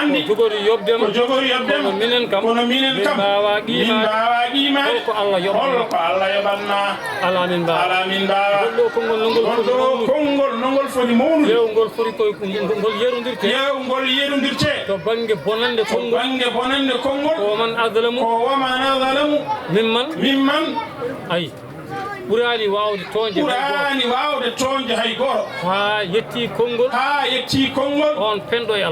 andi jogori yobdem ko jogori yobdem kono minen kam bawa qima ko Allah yobanna ala min bawa gollo kongol nongol foni mawnu yewgol fori koy ngol yerondirte to bange bonande kongol ko man azlamu mimman ay ɓurani wawde toñde hay goto ha yetti kongol on pendo e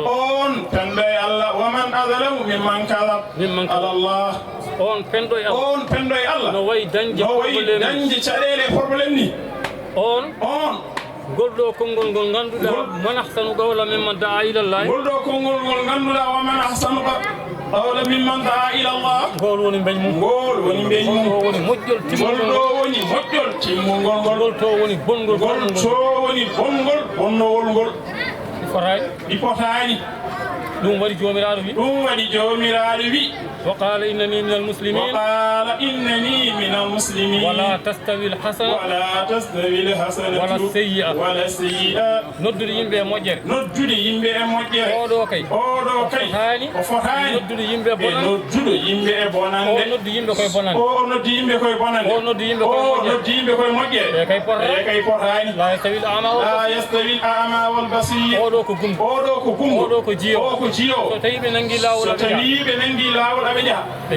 Allah waman azlamu mimman kadab ala Allah on pendo e Allah no way dañde caɗele probléme ni on golɗo konngol ngol ngannduɗa man ahsanu qawla mimman daa ila Allah golɗo konngol ngol ngannduɗa waman ahsanu qawla mimman daa ila Allah ngol woni mbeñ mum ngol woni moƴƴol timmugol ngol to woni bongol bonnowol ngol ɗi fotaani ɗum waɗi jomiraɗo wi وقال إنني من المسلمين ولا تستوي الحسنة ولا السيئة نودد يمبي موجر أودو كي فهاني نودد يمبي بونان نودد يمبي كوي موجر كي فرهاني لا يستوي الأعمى والبصير أودو كوكم أودو كجيو so tawi ɓe nangi lawol aɓe jaha ɓe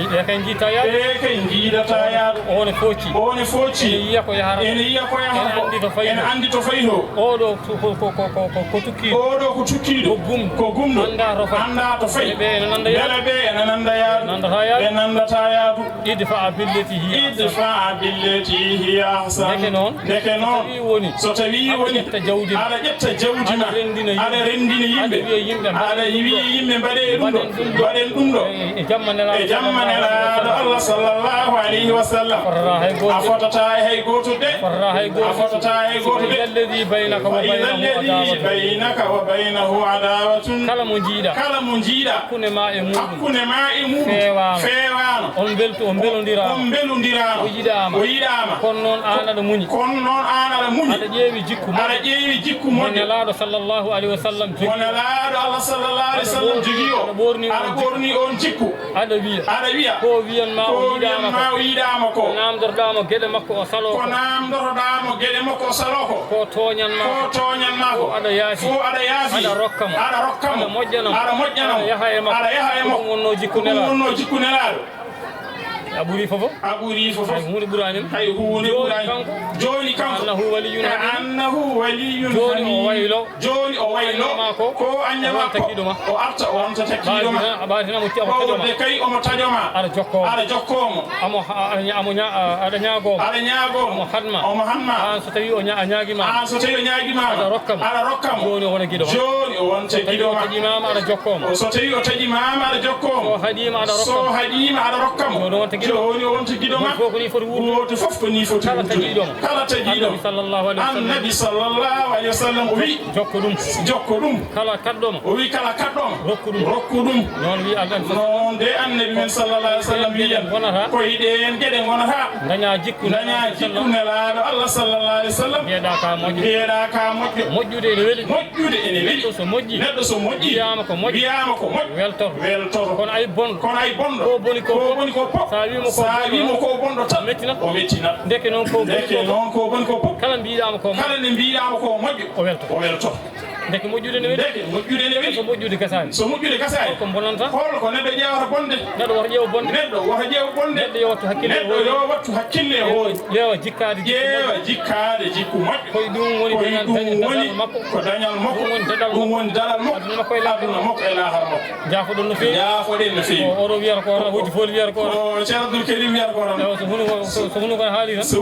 kay jiidata yaadu one focci ene yiya ko yahara ene andi to fayi to oɗo ko tukkiɗo ko gumɗo anda to fayi ɓe ene nandata yaadu idfa billeti hiya ahsan deke noon so tawi woni aɗa ƴetta jawdima aɗa rendina yimɓe aɗa wiya yimɓe mbaɗen ɗum ɗo e jamma nelaɗo Allah sallallahu alayhi wa sallam a fotata hay goto de alladhi baynaka wa baynahu adawatun kala mo jiiɗa hakkunde ma e muɗum fewano on belondirano o yiɗama kono noon an aɗa muñi aɗa ƴeewi jikku mo nelaɗo sallallahu alayhi wa sallam jogi o aɗa ɓorni on jikku aɗa wiya ko wiyanma o yiɗama ko namdorɗamo gueɗe makko o salo ko toñanma ko aɗa yaafi aɗa rokkamo aɗa moƴƴanamo aɗa yaha e makko ɗum wonno jikku nelaɗo a ɓuri fofo hay hunde ɓuranima joni kanko annahu waliyun joni o waylo ko annama o arta o wonta takkiɗoma ɓawde kay omo tajoma aɗa jokkomo aɗa ñagomo omo hanma an so tawi o ñaguima aɗa rokkamo joni o wona guiɗoma so tawi o taƴimama aɗa jokkomo so haɗima aɗa rokkamo joni o wonta guiɗoma woto fof ko ni foti kala taƴiɗoma annabi sallallahu alayhi wa sallam o wi jokko ɗum kala kaɗɗoma o wi kala kaɗɗoma rokku ɗum noon de annabi men sallallahu alayhi wa sallam wiyan koye ɗen gueɗe gonata daña jikku nelaɗo Allah sallallahu alayhi wa sallam mbiyeɗa ka moƴƴude ene weeli neɗɗo so moƴƴi wiyama ko moƴƴi weltor kono ay bonɗo ko boni ko pop sa wimo ko bonɗo tan o mettina deke noon ko boni ko pop kala nde mbiɗama ko moƴƴo o welto deke moƴƴude ne weeli so moƴƴude gasani ko bonanta holko neɗɗo ƴewata bonde neɗɗo woto ƴeewa bonde neɗɗo yo wattu hakkille o ƴeewa jikkade jikku moƴƴo koye ɗum woni ko dañal makko ɗum woni daɗal makko aduna makko e lahara makko jaafoɗon no feewi oɗo wiyata ko tan hojji foli wiyata ko tan ceerno Abdoul Karim wiyata ko tan so hunu ko haali tan so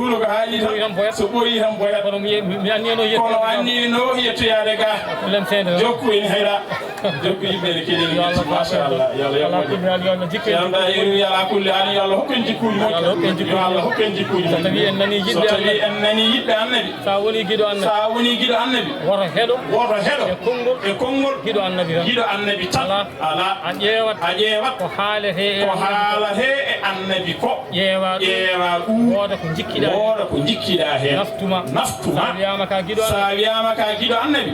ɓooyi tan boyat kono mi annino yettoyade ga jokku en hayra jokku yimɓe ne keɗeni machallah yalla yeru ala kulli an yalla hokken jikkuji moƴƴi so tawi en nani yiɗɓe annabi sa woni guiɗo annabi woto heɗo e konngol guiɗo annabi tan ala a ƴeewat ko haalete e annabi ko ƴeewa ɗum wooda ko jikkiɗa hen naftuma sa wiyama ka guiɗo annabi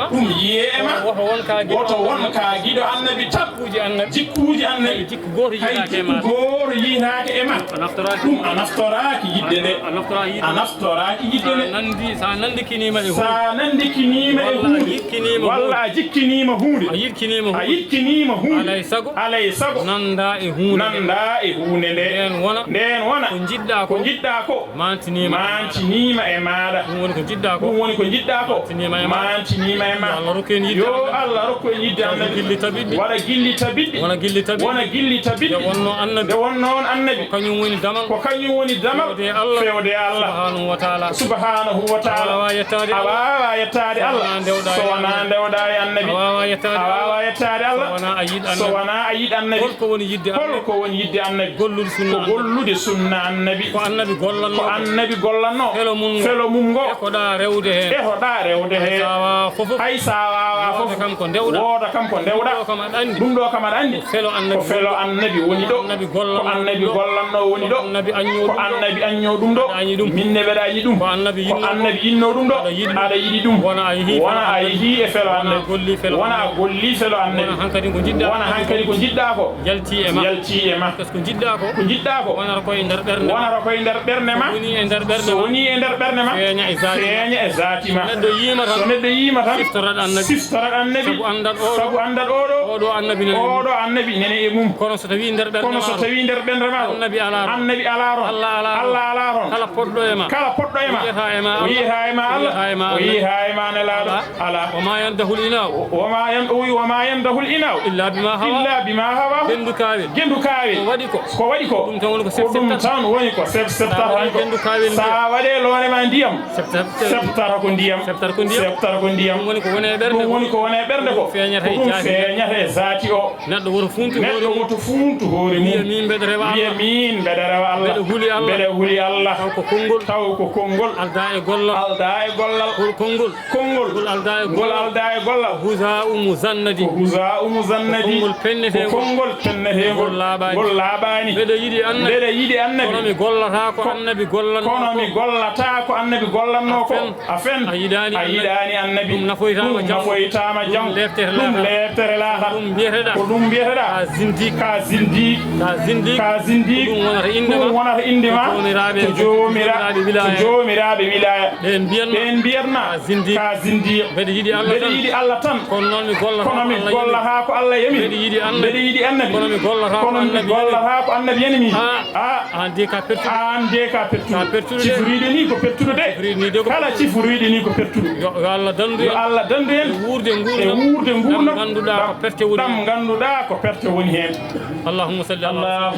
ɗum yiyema woto won ka goto wonka giɗo annabi tan jikkuji annabi hay jikku goto yinaake e ma ɗum a naftoraki yidde nde a naftoraki yidde nde sa nandikinima e hunde walla a jikkinima hunde a yikkinima hunde alay sago nanda e hunde nden wona ko jiɗɗa ko mantinima e maɗa ɗum woni ko jiɗɗa ko mantinima e ma yo Allah rokku en yidde annabi wala gilli tabiɗɗi nde wonno on annabi ko kañum woni damal fewde Allah subhanahu wa ta'ala a wawa yettade Allah so wona ndewɗa e annabi a wawa yettade Allah so wona a yiɗ annabi holko woni yidde annabi ko gollude sunna annabi ko annabi gollanno felo mum ngo ehoɗa rewde hen hay sa wawa fof wooda kam ko ndewɗa ɗum ɗo kam aɗa andi ko felo annabi woni ɗo ko annabi gollanno woni ɗo ko annabi añño ɗum ɗo minne mbeɗa yiɗi ɗum ko annabi inno ɗum ɗo aɗa yiɗi ɗum wona a yeehi e felo annabi wona a golli felo annabi wona hankkadi ko jiɗɗa ko yalti e ma ko jiɗɗa ko wonata koye nder ɓernde ma so woni e nder ɓernde ma feeña e zati ma so neɗɗo yima tan siftorat annabi sabu andat oɗo annabi nene e mum kono so tawi nder ɓernde ma annabi ala ron Allah ala ron kala poɗɗo e ma o yiyata e ma Allah o yiyata e ma nelaɗo ala wama yandahul inaw illa bima hawa gendu kawel ko waɗi ko ɗum tan woni ko septata sa waɗe loore ma ndiyam septata ko ndiyam ɗum woni ko wone ɓernde ko ɗum feeñata e zati o neɗɗo woto funtu hoore mum wiya min mbeɗa rewa Allah mbeɗa huuli Allah taw ko konngol alda e gollal konngol alda e gollal husa umu zannadi ko konngol pennetegol laaɓani mbeɗa yiɗi annabi kono mi gollata ko annabi gollanno ko a fen a yiɗani annabi ɗum nafoytama jam ɗum leftere laata ko ɗum biyeteɗa ka zindiq ɗum wonata indema to jomiraɓe wilaya ɓen mbiyatma ka zindiq mbeɗa yiɗi Allah tan kono mi gollata ko Allah yami mbeɗa yiɗi annabi kono mi gollata ko annabi yanimi an de ka pertude cifride ni ko pertude de kala cifride ni ko pertude yo Allah dandu en wurde gurdam ganduɗa ko perte woni hen allahumma salli ala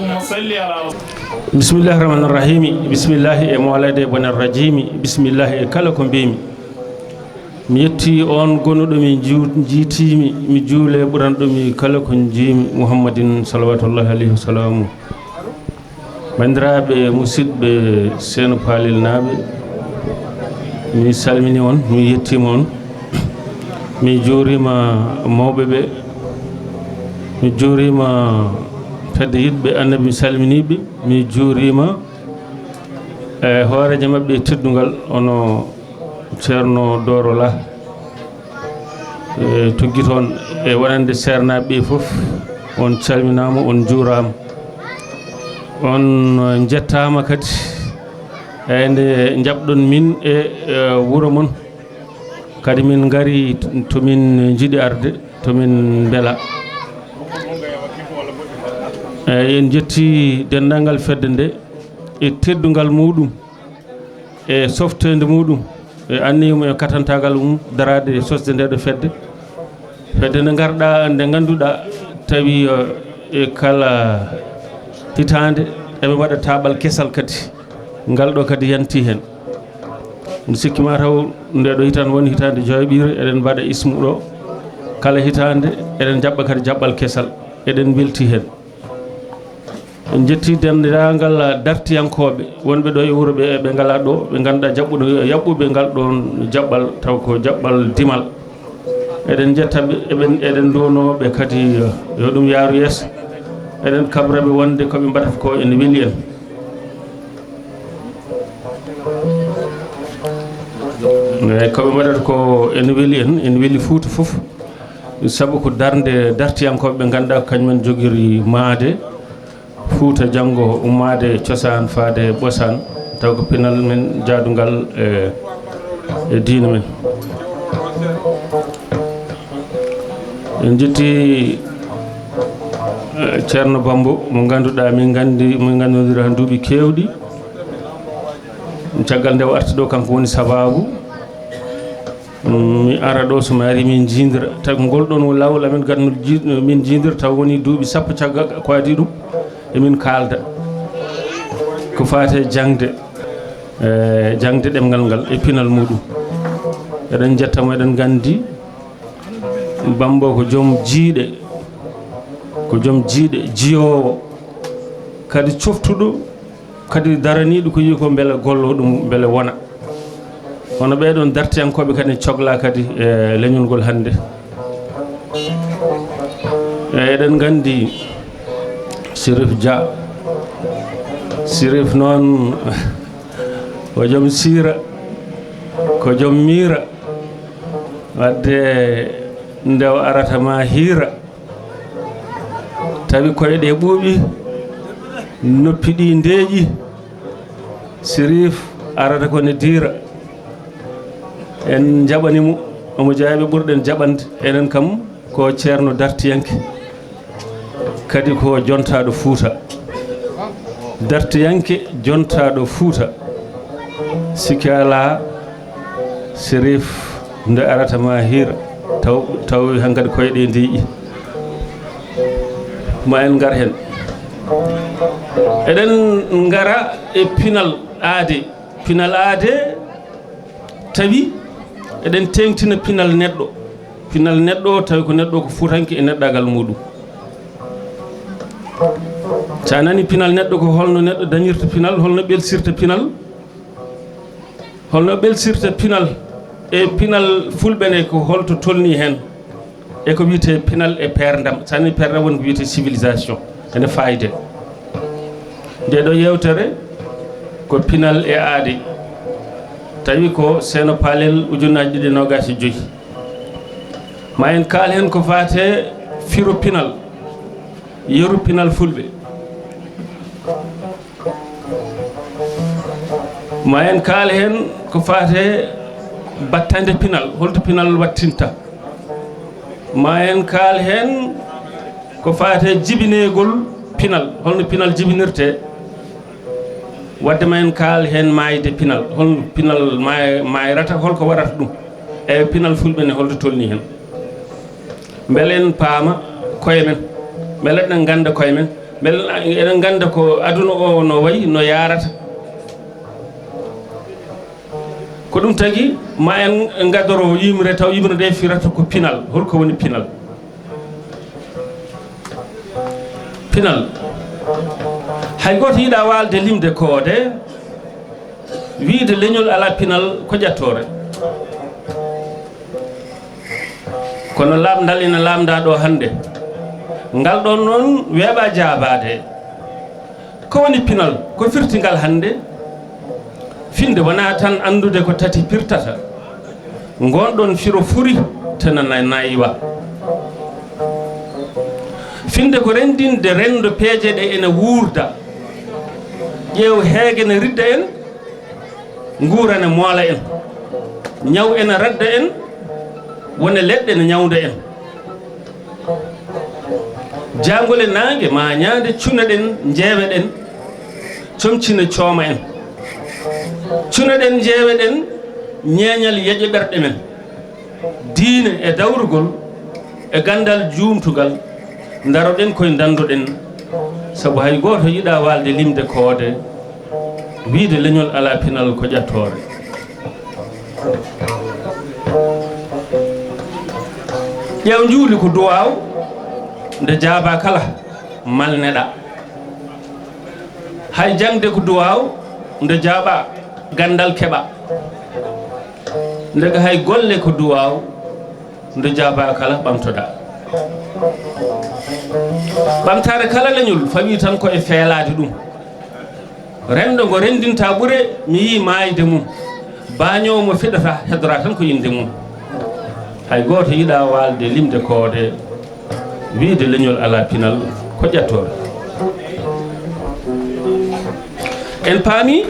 bismillahi rahmanir rahimi bismillahi e mawlade bonar rajimi bismillahi e kala ko mbimi mi yetti on gonuɗo mi jiitimi mi juule ɓuranɗomi kala ko jiimi muhammadin salawatullahi alayhi wa salamu bandiraɓe musidɓe seeno paalel naaɓe mi salmini on mi yettima on mi juurima mawɓe ɓe mi juurima fedde yidɓe annabi mi salminiɓe mi juurima e hooreje mabɓe teddugal ono ceerno Doro La tuggi toon e wonande sernaɓe ɓe fof on calminama on juurama on jettama kadi e nde jaɓɗon min e wuuro mon kadi min gari tomin jiiɗi arde tomin beela en jetti dendalngal fedde nde e teddugal muɗum e softede muɗum e anniyum e katantagal mum darade sosde nde ɗo fedde nde garɗa nde ganduɗa tawi e kala hitande eɓe waɗa taɓal kesal kadi ngal ɗo kadi yanti hen mi sikki ma taw nde ɗo hitande woni hitande joyɓire eɗen mbaɗa ismu ɗo kala hitande eɗen jaɓɓa kadi jaɓɓal kesal eɗen belti hen en jetti dendagal dartiyankoɓe wonɓe ɗo e wuuro ɓe ɓe ngala ɗo ɓe ganduɗa yaɓɓuɓe ngal ɗon jaɓɓal taw ko jaɓɓal dimal eɗen jettaɓe eɗen duwanoɓe kadi yo ɗum yaaru yeeso eɗen kabraɓe wonde koɓe mbaɗata ko ene weeli en koɓe mbaɗata ko ene weeli en ene weeli Fouta foof sabu ko darnde dartiyankoɓe ɓe ganduɗa kañumen jogiri maade Fouta janggo ummade cosaan faade ɓosan taw ko pinal men jaadungal e diina men en jetti ceerno Bambo mo ganduɗa min gandodira han duuɓi kewɗi caggal nde o arti ɗo kanko woni sababu mi ara ɗo somi ari min jindira tawi ngol ɗon woni laawol amen gadno min jindira taw woni duuɓi sappo caggal ko adi ɗum emin kalda ko fate jangde ɗemgal ngal e pinal muɗum eɗen jettamo eɗen gandi Bambo ko joom jiiɗe jiyowo kadi coftuɗo kadi daraniɗo ko yi ko beele gollo ɗum beele wona hono ɓeɗon dartiyankoɓe kadi cogla kadi e leñol ngol hannde eɗen gandi Sirif Dia Sirif noon ko joom siira ko joom miira wadde nde o arata ma hiira tawi koyɗe ɓuuɓi noppi ɗi ndeeƴi Sirif arata ko ne diira en jaɓanimo omo jaaɓe ɓurɗen jaɓande enen kam ko ceerno dartiyanke kadi ko jontaɗo Fouta dartiyanke jontaɗo Fouta sikki ala Sirif nde arata ma hiira taw hankadi koyɗe ndeeƴi ma en ngar hen eɗen ngara e pinal aade tawi eɗen tengtina pinal neɗɗo tawi ko neɗɗo ko fuutanke e neɗɗagal muɗum sa nani pinal neɗɗo ko holno neɗɗo dañirta pinal holno ɓelsirta pinal e pinal fulɓe ne ko holto tolni hen e ko wiyete pinal e perdam sa nani perdam woni ko wiyete civilisation ene fayde nde ɗo yewtere ko pinal e aade tawi ko seeno paalel ujunaji 225 ma en kaal hen ko fate firo pinal yeru pinal fulɓe ma en kaal hen ko fate battande pinal holto pinal wattinta ma en kaal hen ko fate jibinegol pinal holno pinal jibinirte wadde ma en kaal hen mayde pinal holno pinal mayrata holko waɗata ɗum e pinal fulɓe ne holto tolni hen beele en paama koye men beele eɗen ganda koye men beele eɗen ganda ko aduna o no wayi no yarata ko ɗum tagui ma en gaddoro yimre taw yimre nde firata ko pinal holko woni pinal hay goto yiiɗa walde limde koode wiide leñol ala pinal ko ƴettore kono lamdal ina lamda ɗo hande ngal ɗon noon weeɓa jaabade ko woni pinal ko firtingal hande finde wona tan andude ko tati pirtata gonɗon firo furi tana nayiwa finde ko rendinde rendo peeje ɗe ene wuurda ƴeew heege ne ridda en nguura ne moola en ñaw ene radda en wone leɗɗe ne ñawda en jangole nangue ma ñaande cuna ɗen jeewe ɗen comcina cooma en cuna ɗen jeewe ɗen ñeeñal yeƴe ɓerɗe men diine e dawrugol e gandal jumtugal daroɗen koye danduɗen sabu hay goto yiiɗa walde limde koode wiide leñol ala pinal ko ƴettore ƴeew juuli ko duwaw nde jaaba kala malneɗa hay jangde ko duwaw nde jaaɓa gandal keɓa ndega hay golle ko duwaw nde jaaba kala ɓamtoɗa ɓamtare kala leñol fawi tan ko e feelade ɗum rendo ngo rendinta ɓuure mi yi mayde mum bañowo mo fiɗata heddora tan ko inde mum hay goto yiɗa walde limde koode wiide leñol ala pinal ko ƴettore en paami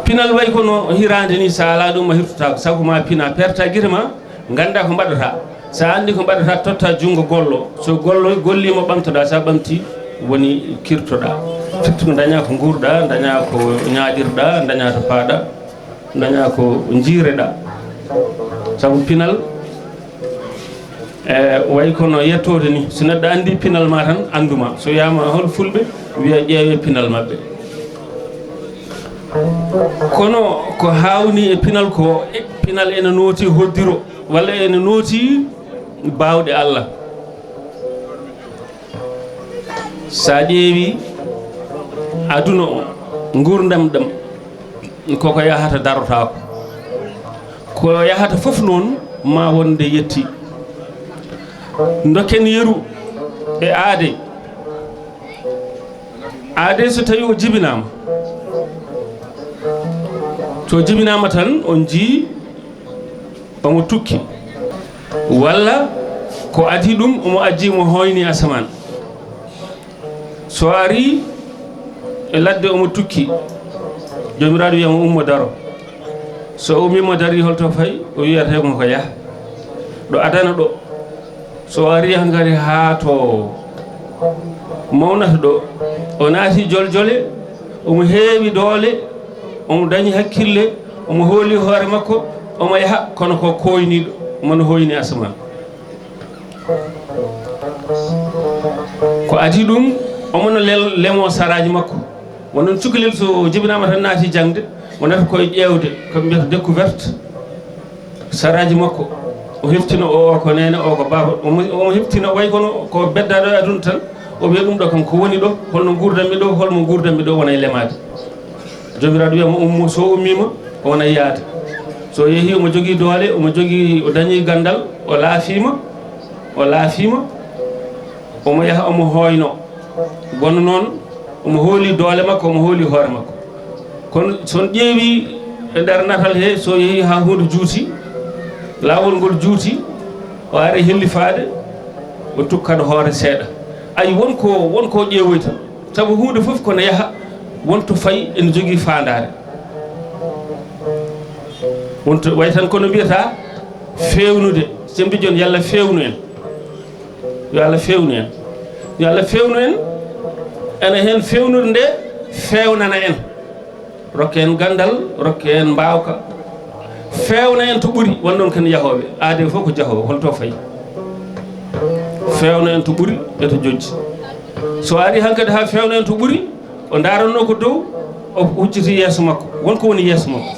pinal way kono hirande ni sa ala ɗum ma hirtota ko sago ma pina perta guite ma ganda ko mbaɗata sa andi ko mbaɗata totta junngo gollo so gollo gollima ɓamtoɗa sa ɓamti woni kirtoɗa firti daña ko gurɗa daña ko ñaaɗirɗa daña to paaɗa daña ko jiireɗa sabu pinal way kono yettode ni so neɗɗo andi pinal ma tan anduma so yama hol fulɓe wiya ƴeewe pinal mabɓe kono ko hawni e pinal ko pinal ene nooti hoddiro walla ene nooti bawɗe Allah sa ƴeewi aduna o gurdam ɗam koko yahata darotako ko yahata fof noon ma wonde yetti dokken yeru e aade so tawi o jibinama to jibinama tan on jii omo tukki walla ko adi ɗum omo ajji mo hoyni asaman so ari e ladde omo tukki jomiraɗo wiyamo ummo daro so ummimo dari holto fayi o wiyatemo ko yaha ɗo adana ɗo so ari hankadi ha to mawnata ɗo o naati joljole omo heewi doole omo dañi hakkille omo hooli hoore makko omo yaha kono ko koyniɗo mono hoyni asaman ko adi ɗum omono lemo saraji makko wonon cukalel so jibinama tan naati jangde wonata koye ƴewde ko mbiyata découverte saraji makko o heftina o ko nene o ko baba omo heftina way kono ko beddaɗo e aduna tan o wiya ɗum ɗo kam ko woni ɗo holno gurdammi ɗo holmo gurdammi ɗo wona e lemade jomiraɗo wiyama ummo so ummima o wona yaade so yeehi omo jogui doole omo jogui o dañi gandal o laafima omo yaha omo hoyno bono noon omo hooli doole makko omo hooli hoore makko kono son ƴeewi e nder natal he so yeehi ha hunde juuti laawol ngol juuti o ari hellifaade o tukkat hoore seeɗa ayi wonko ƴeewoyta sabu hunde fof kono yaha wonto fayi ene jogii faandaare wonto way tan kono mbiyata fewnude so mbi jon yalla fewnu en yo Allah fewnu en yo Allah fewnu en ene heen fewnude nde fewnana en rokke en gandal rokke en mbawka fewna en to ɓuri won ɗon ken yahoɓe aade fof ko jahowo holto fayi fewna en to ɓuri e to jojji so ari hankkadi ha fewna en to ɓuri o daranno ko dow o hucciti yeeso makko wonko woni yeeso makko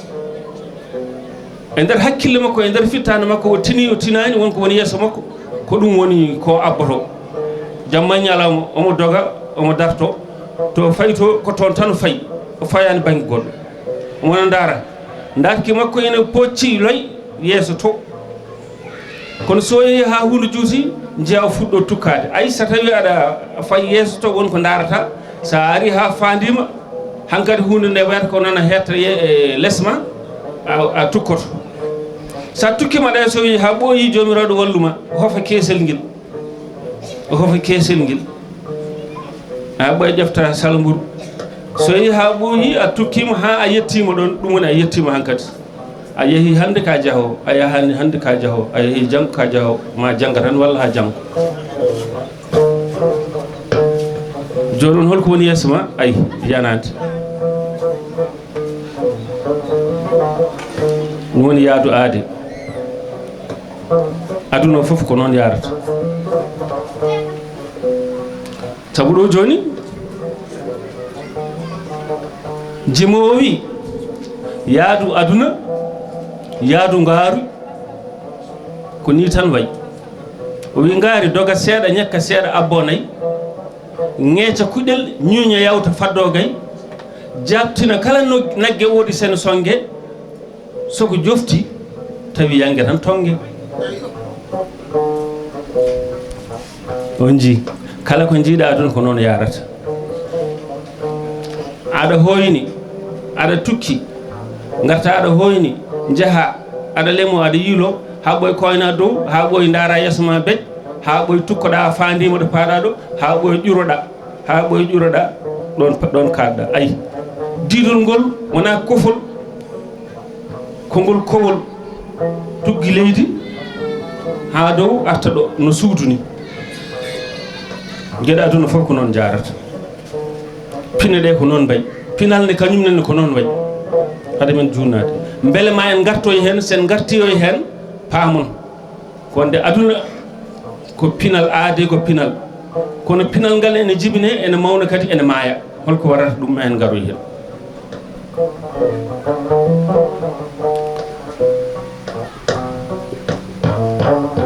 e nder hakkille makko e nder fittande makko o tini o tinani wonko woni yeeso makko ko ɗum woni ko abboto jamma ñalawma omo doga omo darto to fayi to ko toon tan fayi o fayani banggue goɗɗo omona dara darki makko ene pocci loy yeeso to kono so yeehi ha hunde juuti jeeya fuɗɗo tukkade ayi so tawi aɗa fayi yeeso to wonko darata sa ari ha fandima hankkadi hunde nde wiyata ko nana hetta lesma a tukkoto sa tukkima ɗa so wi ha ɓooyi jomiraɗo walluma hofa keesel ngel o hofa keesel ngel ha ɓoye ƴefta salmburu so yeehi ha ɓooyi a tukkima ha a yettima ɗon ɗum woni a yettima hankkadi a yeehi hande ka jahowo a yahani hande ka jahowo a yeehi janggo ka jahowo ma jangga tan walla ha janggo joni noon holko woni yeeso ma ayi yanade ɗum woni yaadu aade aduna o fof ko noon yarata sabu ɗo joni jimowo wi yaadu aduna yaadu ngaaru ko ni tan wayi o wi ngaari doga seeɗa ñekka seeɗa abbo nayyi ŋeeca kuɗel ñuuña yawta faddo gay jabtina kala no nagge woodi sen songe soko jofti tawi yangue tan tongue on ji kala ko jiiɗa aduna ko noon yarata aɗa hoyni aɗa tukki garta aɗa hoyni jaaha aɗa lemo aɗa yiilo ha ɓoye koyna dow ha ɓoye ndara yeeso ma beej ha ɓoye tukkoɗa fandima ɗo paɗa ɗo ha ɓoye ƴuroɗa ɗon kalɗa ayi didol ngol wona kofol kongol kowol tuggi leydi ha dow arta ɗo no suuduni gueɗe aduna fof ko noon jarata pine ɗe ko noon mbayi pinal nde kañum nenne ko noon wayi hade men junnade beele ma en gartoy hen sen gartiyoy hen paamon konde aduna ko pinal aade ko pinal kono pinal ngal ene jibine ene mawna kadi ene maaya holko warata ɗum ma en garoy hen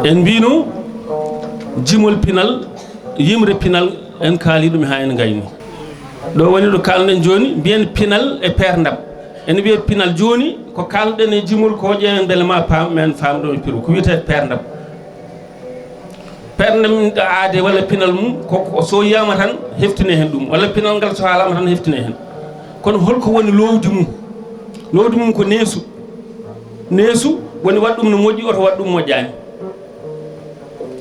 en mbino jimol pinal yimre pinal en kaali ɗum ha en gayni ɗo woni ɗo kalɗen joni mbiyen pinal e perdam ene wiye pinal joni ko kalɗen e jimol ko ƴeewen beele ma paam men famɗo e piru ko wiyete perdam aade walla pinal mum ko so yiyama tan heftine hen ɗum walla pinal ngal so haalama tan heftine hen kono holko woni lowdi mum ko neesu woni wat ɗum no moƴƴi oto wat ɗum moƴƴani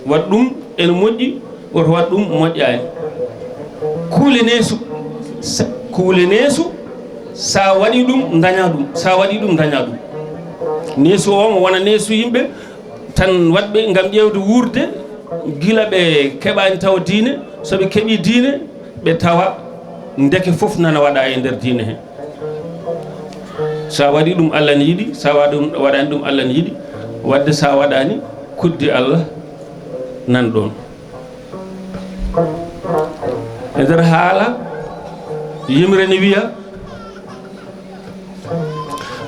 wat ɗum ene moƴƴi oto wat ɗum moƴƴani kuule neesu sa waɗi ɗum daña ɗum neesu o mo wona neesu yimɓe tan watɓe gam ƴewde wurde gila ɓe keɓani tawa diine soɓe keeɓi diine ɓe tawa ndeke foof nana waɗa e nder diine he sa waɗi ɗum Allah ne yiɗi sa waɗani ɗum Allah ne yiɗi wadde sa waɗani kudde Allah nan ɗon e nder haala yimre ne wiya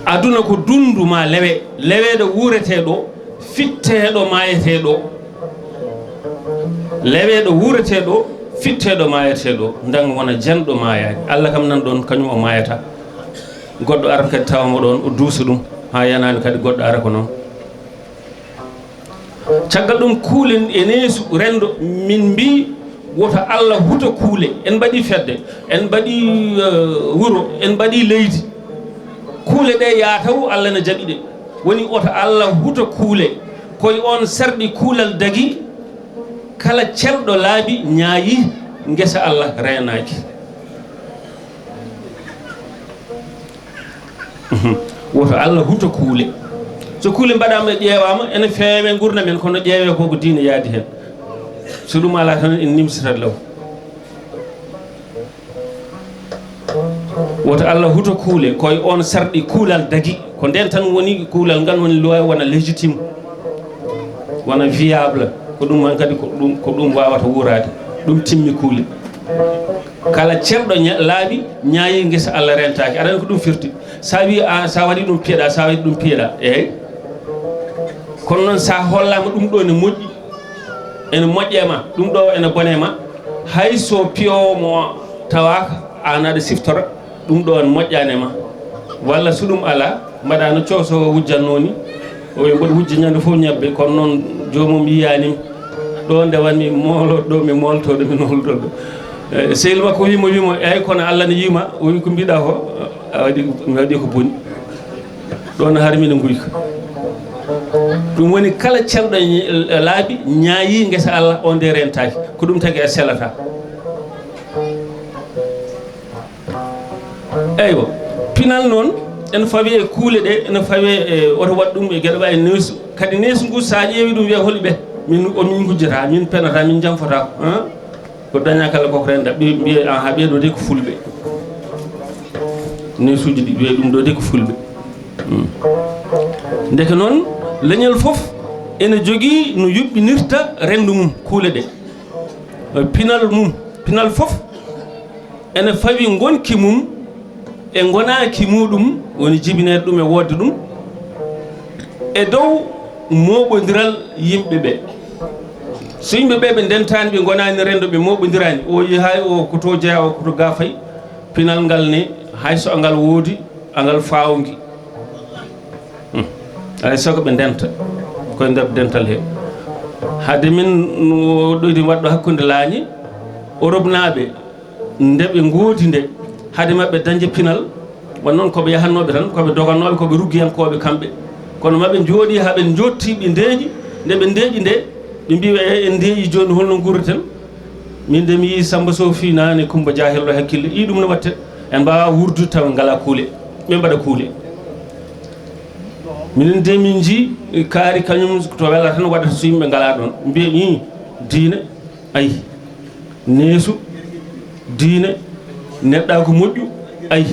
aduna ko dundu ma leweɗo wureteɗo fitteɗo mayeteɗo leweɗo wureteɗo fitteɗo mayeteɗo ndan wona janɗo mayani Allah kam nan ɗon kañum o mayata goɗɗo ara kadi tawamo ɗon o duusa ɗum ha yanani kadi goɗɗo ara ko noon caggal ɗum kuule e neesu rendo min mbi woto Allah huto kuule en mbaɗi fedde en mbaɗi wuro en mbaɗi leydi kuule ɗe yataw Allah ne jaɓi ɗe woni oto Allah huto kuule koye on serɗi kuulal dagui kala celɗo laabi ñaayi ngesa Allah renaki woto Allah huto kuule so kuule mbaɗama e ƴeewama ene feewe gurna men kono ƴeewe koko diine yaadi hen so ɗum ala tan en nimsitat law woto Allah huto kuule koye on sarɗi kuulal dagui ko nden tan woni kuulal ngal woni loi wona légitime wona viable ko ɗum man kadi ko ɗum wawata wurade ɗum timmi kuule kala ceerɗo laaɓi ñaayi ngesa Allah rentaki aɗa ko ɗum firti sa wi sa waɗi ɗum piyeɗa sa waɗi ɗum piyeɗa eyyi kono noon sa hollama ɗum ɗo ne moƴƴi ene moƴƴema ɗum ɗo ene bonema hay so piyowo mo tawaka an aɗa siftora ɗum ɗo ne moƴƴanema walla so ɗum ala mbaɗa no coso wujjanno ni o mboɗo wujja ñande fof ñebbe kono noon jomum yiyanim ɗo nde wanmi moloɗo ɗo mi moltoɗo mi nolɗo ɗo sehil makko wimo eyyi kono Allah ne yima o wi ko mbiɗa ko mi waɗi ko boni ɗon harmina guyka ɗum woni kala celɗo laabi ñaayi ngesa Allah o nde rentaki ko ɗum tagi e selata eywa pinal noon ene fawi e kuule ɗe ene fawi e oto wat ɗum e gueɗe wawi neesu kadi neesu ngu sa ƴeewi ɗum wiya holi ɓe min gujjata min penata min jamfata ko daña kala koko renda mbiye ha ɓeeɗo de ko fulɓe neesuji ɗi wiye ɗum ɗo de ko fulɓe ndeke noon leñol fof ene jogui no yuɓɓinirta rendu mum kuule ɗe pinal fof ene fawi gonki mum e gonaki muɗum woni jibineɗe ɗum e wodde ɗum e dow moɓodiral yimɓe ɓe so yimɓe ɓe ɓe ndentani ɓe gonani rendo ɓe moɓodirani o yi hay o koto jeeya o koto ga fayi pinal ngal ne hayso angal woodi angal fawgi alay sago ɓe ndenta koye nder dental he hadde min ɗoyde waɗɗo hakkude laañi Europe naaɓe ndeɓe ngoodi nde hade mabɓe dañde pinal won noon koɓe yahannoɓe tan koɓe dogannoɓe koɓe ruggiyankoɓe kamɓe kono maɓe jooɗi haa ɓe jotti ɓe ndeeƴi nde ɓe ndeeƴi nde ɓe mbi en ndeeƴi jooni holno gurreten min de mi yi Samba Sow fi naane Coumba Dia hello hakkille i ɗum no watte en mbawa wurdude taw ngala kuule ɓe mbaɗa kuule minen de min ji kaari kañum to welata tan waɗata so yimɓe ngala ɗon mbiya i diine ayi neesu diine neɗɗa ko moƴƴu ayi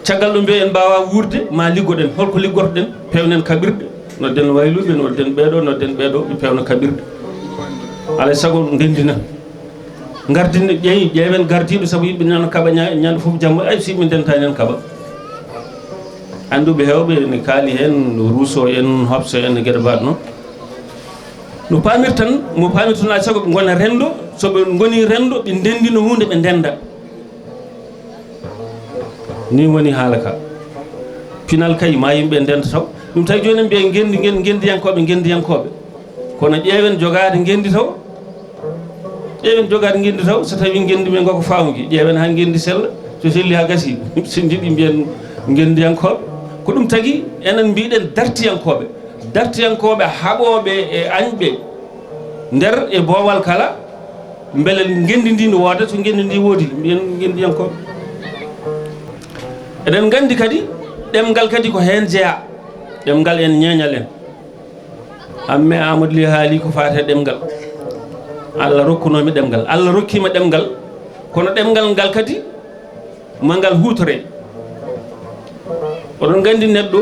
caggal ɗo mbiya en mbawa wurde ma liggoɗen holko liggortoɗen pewnen kaɓirɗe nodden wayluɓe nodden ɓeeɗo ɓe pewna kaɓirɗe alay saago ndendina gardine ƴeewen gardiɗo saabu yimɓe nana kaɓa ñande foof jamma ay so yimɓe ndentani en kaɓa anduɓe hewɓe ne kaali hen Rousseau en Hobbes en gueɗe mbaɗe noon no pamir tan mo pamir tan alay saago ɓe gona rendo soɓe goni rendo ɓe ndendino hunde ɓe ndenda ni woni haala ka pinal kay ma yimɓe ndenta taw ɗum tawi joni en mbiya gendiyankoɓe kono ƴeewen jogade gendi taw so tawi gendi men goko fawki ƴeewen ha gendi sella so selli ha gasi so jiiɗi mbiyen gendiyankoɓe ko ɗum tagui enen mbiɗen dartiyankoɓe haɓoɓe e añɓe nder e boowal kala beele gendi ndi no wooda so gendi ndi woodi mbiyen gendiyankoɓe eɗen gandi kadi ɗemgal kadi ko hen jeeya ɗemgal en ñeñal en amme Amadou Ly haali ko fate ɗemgal Allah rokkunomi ɗemgal Allah rokkima ɗemgal kono ɗemgal ngal kadi mangal hutore oɗon gandi neɗɗo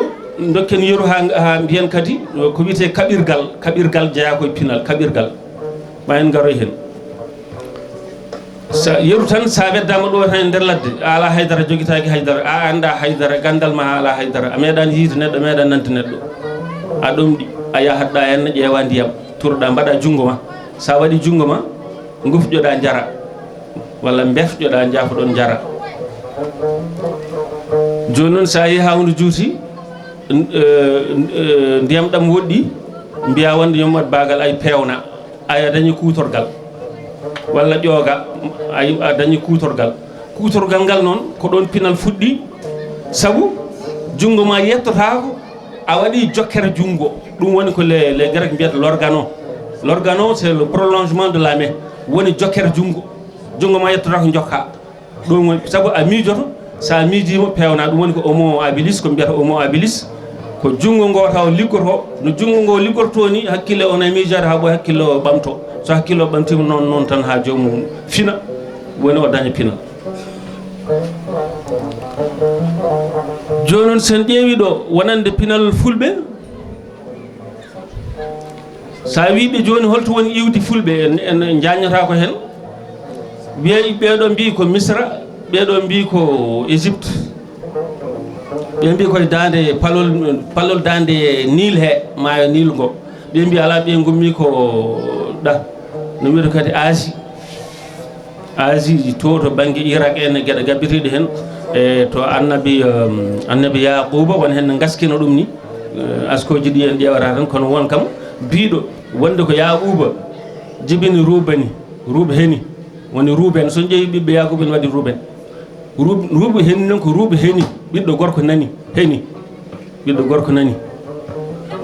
dokken yeru ha mbiyen kadi ko wiyete kaɓirgal jeeya koye pinal kaɓirgal ma en garoy hen sa yeru tan sa weddama ɗo tan e nder ladde a ala haydara joguitaki haydara a anda haydara gandal ma ala haydara a meeɗani yiide neɗɗo meeɗa nante neɗɗo a ɗomɗi a yahatɗa henna ƴeewa ndiyam turoɗa mbaɗa jungo ma sa waɗi jungo ma gufƴoɗa jara walla befƴoɗa jaafoɗon jara joni noon sa yeehi ha hunde juuti ndiyam ɗam woɗɗi mbiya wonde yommat bagal ay pewna aya dañi kutorgal walla ƴooga a dañi kutorgal ngal noon ko ɗon pinal fuɗɗi sabu jungo ma yettotako a waɗi jokkere jungo ɗum woni ko les Grecs mbiyata l'organo c'est le prolongement de la main woni jokkere jungo ma yettotako jokka ɗum woni sabu a miijoto sa miijima pewna ɗum woni ko homo habilis ko mbiyata homo habilis ko jungo ngo taw liggoto no jungo ngo liggorto ni hakkille on e miijade ha ɓoy hakkille o ɓamto so hakkille o ɓamtima noon tan ha jomum fina woni o daña pinal joni noon sen ƴeewi ɗo wonande pinal fulɓe sa wiɓe joni holto woni iwdi fulɓe en jañata ko hen wiyeyi ɓeɗo mbi ko Misra ɓeɗo mbi ko Égypte ɓe mbi koye dande palol dande Nil he maayo Nil ngo ɓe mbi ala ɓe gummi ko no wiyata kadi Asie to banggue Irak en gueɗe gabbitiɗe hen e to annabi Yaquba won hen gaskino ɗum ni askoji ɗi en ƴewata tan kono won kam biɗo wonde ko Yaquba jibini Rubeni woni Ruben so ƴeewi ɓiɓɓe Yaquba en waɗi Ruben heni noon ko Ruben heni ɓiɗɗo gorko nani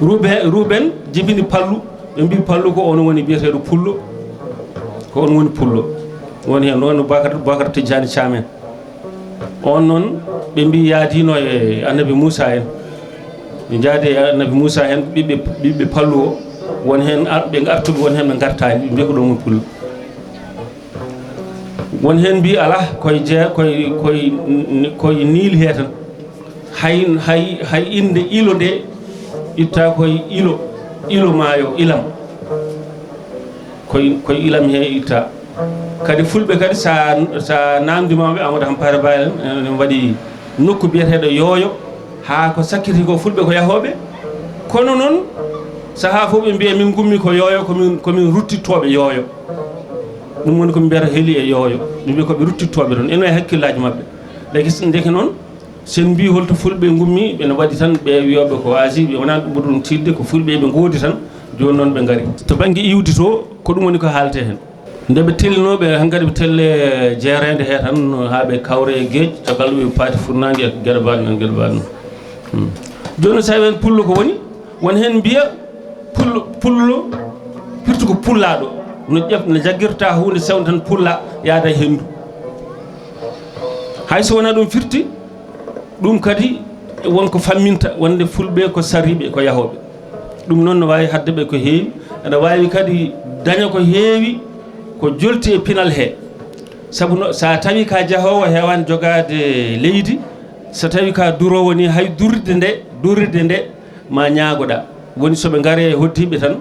Ruben jibini pallu ɓe mbi pallu ko on woni biyeteɗo pullo woni hen noon Bakar Tidjani Thiamen on noon ɓe mbi yaadino e annabi Moussa en ɓe jaadi e annabi Moussa hen ɓiɓɓe pallu o won hen ɓe artuɓe won hen ɓe gartani ɓe mbi ko ɗon woni pullo won hen mbi ala koye Nil he tan hay inde ilo nde itta koye ilo maayo ilam koye ilam he itta kadi fulɓe kadi sa namdimaɓe Amadou Hampare Ba en waɗi nokku biyeteɗo yooyo ha ko sakkiti ko fulɓe ko yahoɓe kono noon saaha fof ɓe mbiya min gummi ko yooyo komin ruttittoɓe yooyo ɗum woni komi mbiyata heeli e yooyo ɓe mbi koɓe ruttittoɓe ɗon eno e hakkillaji mabɓe deke noon sen mbi holto fulɓe gummi ɓene waɗi tan ɓe wiyoɓe ko Asie ɓe wona ɗum ɓurɗum tilde ko fulɓe ɓe goodi tan joni noon ɓe gaari to banggue iwdi to ko ɗum woni ko haalte hen nde ɓe tellinoɓe hankkadi ɓe telle jeerede he tan ha ɓe kawre e gueeƴ caggal ɓe paati furnangue e gueɗe mbaɗe noon joni sa wen pullo ko woni won hen mbiya pullo firtu ko pullaɗo no jaggirta hunde sewnde tan pulla yaada e hendu hayso wona ɗum firti ɗum kadi wonko famminta wonde fulɓe ko sariɓe ko yahoɓe ɗum noon no wawi haddeɓe ko heewi aɗa wawi kadi daña ko heewi ko jolti e pinal he saabu sa tawi ka jahowo hewani jogade leydi so tawi ka durowo ni hay duride nde ma ñaagoɗa woni soɓe gaare hoddiɓe tan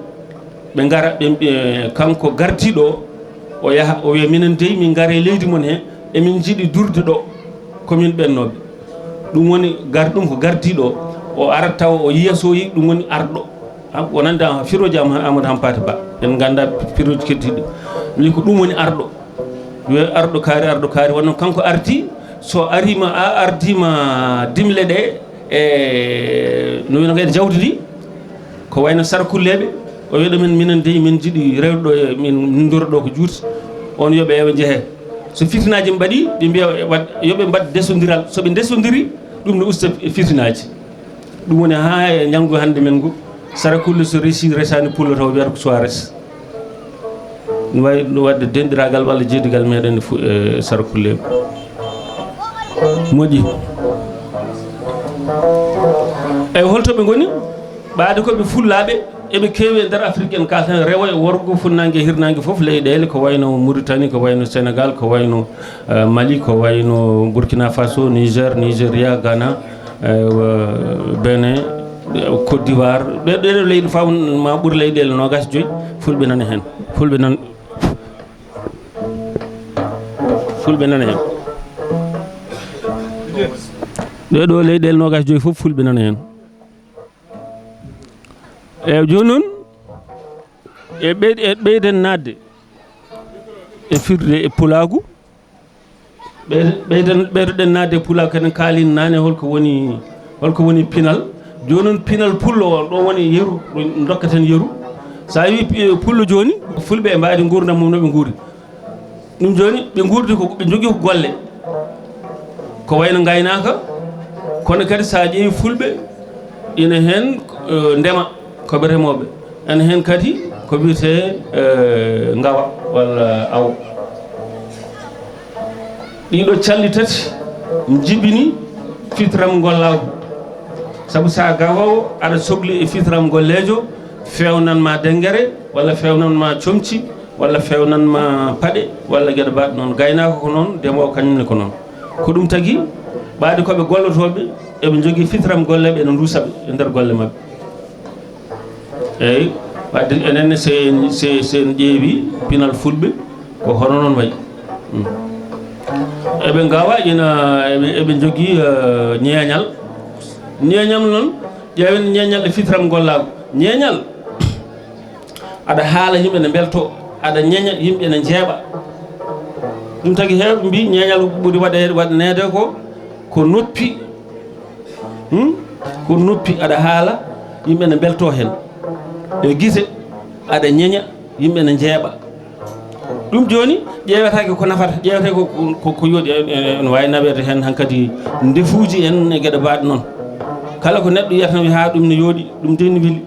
ɓe gara ɓe kanko gardiɗo o yaha o wiya minen dey min gaare leydi mon he emin jiiɗi durde ɗo komin ɓennoɓe ɗum woni ɗum ko gardiɗo o arat taw o yeesoyi ɗum woni arɗo wonande firoji amadou hampate ba en ganda firoji keddiɗi wi ko ɗum woni arɗo wiye arɗo kaari wonno kanko ardi so arima a ardima dimle ɗe e no wino en jawdi ndi ko wayno sarkulleɓe o wiya ɗumen minen dey min jiiɗi rewɗo e min duraɗo ko juuti on yoɓe eɓe jeehe so fitinaji mbaɗi ɓe mbiya yoɓe mbad desodiral soɓe desodiri ɗum ne usta fitinaji ɗum woni ha e ñanggu hande men ngu sarakulle so resi resani pullo taw wiyata ko soires ne wawi ɗum wadde denɗiragal walla jeedigal meɗen e sarakulle moƴƴi eyyi holtoɓe goni ɓaade koɓe fullaɓe eɓe keewi e nder afrique en kaltan rewo e worgo funnague e hirnague foof leyɗele ko wayno mauritanie ko wayno sénégal ko wayno mali ko wayno burkina faso nigéria ghana benin côte d'ivoire ɗeɗo leydi faw ma ɓuuri leyɗele nogas joyyi fulɓe nana hen fulɓe nana hen ɗeɗo leyɗele nogas joyyi foof fulɓe nana hen eyyi joni noon e ɓeyden nadde e firde e pulagu ɓeydoɗen nadde e pulagu kadi kaalin nane holko woni pinal joni noon pinal pullo o ɗo woni yeru dokkaten yeru sa wi pullo joni fulɓe e mbawi gurdam mum noɓe guuri ɗum joni ɓe gurdi ko ɓe jogui ko golle ko wayno gaynaka kono kadi sa ƴeewi fulɓe ina hen ndema koɓe remoɓe ene hen kadi ko wiyete ngawa walla aw ɗiɗo calli tati jibini fitram gollago saabu sa gawowo aɗa sohli e fitram gollejo fewnanma dengere walla fewnanma comci walla fewnanma paɗe walla gueɗe mbaɗe noon gaynako ko noon ndemowo kañumne ko noon ko ɗum tagui ɓaade koɓe gollotoɓe eɓe jogui fitram golleɓe ene duusaɓe e nder golle mabɓe eyyi wadde enenne sen ƴeewi pinal fulɓe ko hono noon wayi eɓe gawa eɓe jogui ñeeñal noon ƴeewen ñeeñal e fitram gollago ñeeñal aɗa haala yimɓe ne belto aɗa ñeeña yimɓe ne jeeɓa ɗum tagui hewɓe mbi ñeeñal ɓuuri waɗanede ko noppi ko noppi aɗa haala yimɓe ne belto hen e guise aɗa ñeeña yimɓe ne jeeɓa ɗum joni ƴewetake ko nafata ƴewete ko yooɗi ene wawi nawede hen hankkadi ndefuji en e gueɗe mbaɗe noon kala ko neɗɗo yiyata wi ha ɗum ne yooɗi ɗum de ne weeli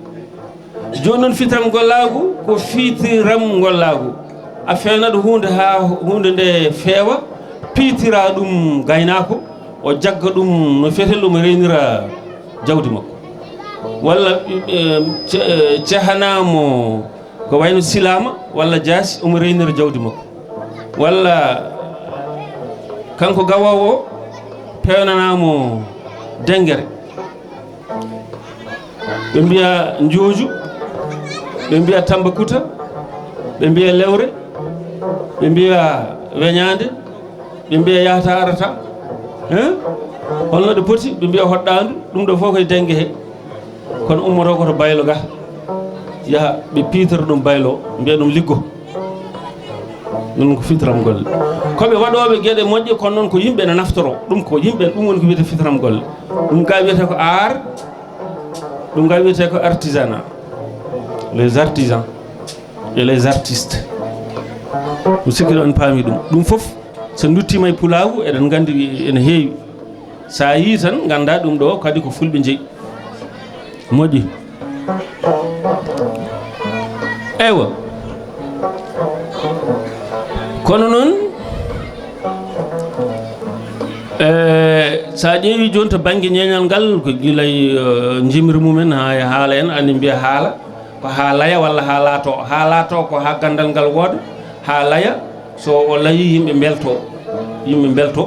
joni noon fitram gollagu ko fitiram gollagu a fewnaɗo hunde ha hunde nde feewa piitira ɗum gaynako o jagga ɗum no fetel omo reynira jawdi makko walla cehanamo ko wayno silama walla jaasi omo reynira jawdi makko walla kanko gawowo pewnanamo dengere ɓe mbiya jooju ɓe mbiya tambakuta ɓe mbiya lewre ɓe mbiya weñade ɓe mbiya yahata arata holno ɗe poti ɓe mbiya hoɗɗandu ɗum ɗo fof koye dengue he kono ummoto koto baylo ga yaha ɓe piitara ɗum baylo mbiya ɗum liggo ɗum ko fitram golle koɓe waɗoɓe gueɗe moƴƴe kono noon ko yimɓe ne naftoro ɗum ko yimɓe ɗum woni ko wiyete fitram golle ɗum ga wiyete ko art ɗum ga wiyete ko artisanat les artisans et les artistes mi sikki ɗo en paami ɗum fof so duttima e pulagu eɗen gandi ene heewi sa yi tan ganda ɗum ɗo kadi ko fulɓe jeeyi moƴƴi eywa kono noon sa ƴeewi joni to banggue ñeñal ngal ko guilay jimri mumen ha haala en andi mbiya haala ko ha laya walla ha laato ko ha gandal ngal wooda ha laya so o layi yimɓe belto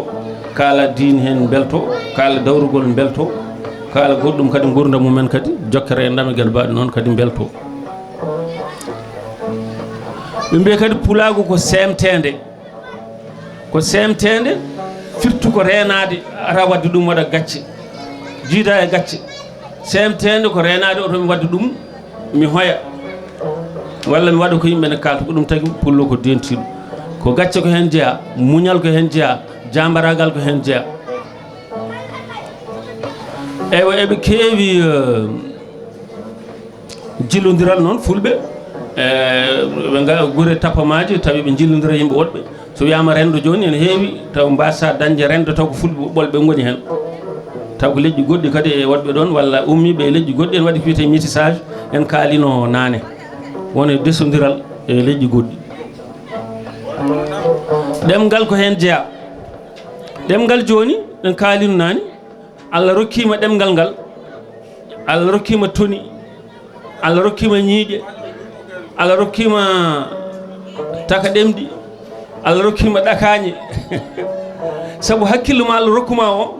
kala diine hen belto kala dawrugol belto kala goɗɗum kadi gurdam mumen kadi jokkere e ndamegel mbaɗi noon kadi belto ɓe mbiya kadi pulagu ko semtede firtu ko renade ara wadde ɗum waɗa gacce jiida e gacce semtede ko renade oto mi wadde ɗum mi hoya walla mi waɗa ko yimɓe ne kalta ko ɗum tagi pullo ko dentiɗo ko gacce ko hen jeeya muñal ko hen jeeya jambaragal ko hen jeeya eywa eɓe keewi jillodiral noon fulɓe ɓe guure tappamaji tawi ɓe jillodira yimɓe woɗɓe so wiyama rendo joni ene heewi taw mbasa dañde rendo taw ko fulɓe ɓolɓe goni hen taw ko leƴƴi goɗɗi kadi e woɗɓe ɗon walla ummiɓe e leƴƴi goɗɗi en waɗi ko wiyete métissage en kaalino nane woni desodiral e leƴƴi goɗɗi ɗemgal ko hen jeeya ɗemgal joni ɗen kaalino nani Allah rokkima ɗemgal ngal Allah rokkima toni Allah rokkima ñiiƴe Allah rokkima taka ɗemɗi Allah rokkima ɗakañe sabu hakkille ma Allah rokkuma o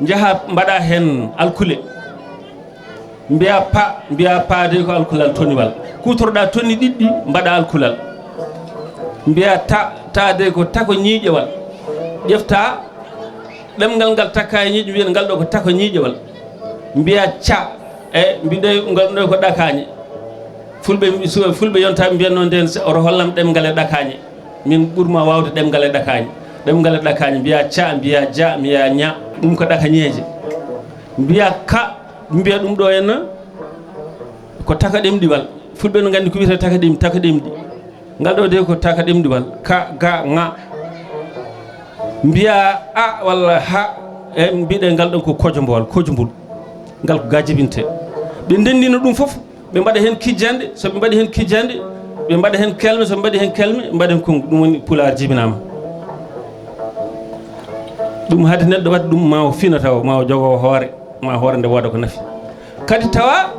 jaaha mbaɗa hen alkule mbiya paade ko alkulal toniwal kutoroɗa tonni ɗiɗɗi mbaɗa alkulal mbiya taade ko tako ñiiƴewal ƴefta ɗemgal ngal takka e ñiiƴe wiyen ngal ɗo ko tako ñiiƴewal mbiya ca mbiɗo ngal ɗo ko ɗakañe fulɓe yontaɓe mbiyan noon nden oto hollam ɗemgal e ɗakañe min ɓurma wawde ɗemgal e ɗakañe mbiya ca mbiya ja mbiya ña ɗum ko ɗakañeje mbiya ka mbiya ɗum ɗo henna ko taka ɗemɗiwal fulɓe no gandi ko wiyete taka ɗemɗi ngal ɗo de ko taka ɗemɗiwal ka ga ŋa mbiya a walla ha e mbiɗe ngal ɗon ko kojombol ngal ko gajibinte ɓe ndendino ɗum foof ɓe mbaɗa hen kijjande so ɓe mbaɗi hen kijjande ɓe mbaɗa hen kelme so ɓe mbaɗi hen kelme mbaɗa hen kongu ɗum woni pular jibinama ɗum haade neɗɗo wadde ɗum ma o fina taw ma o jogo hoore nde wooda ko nafi kadi tawa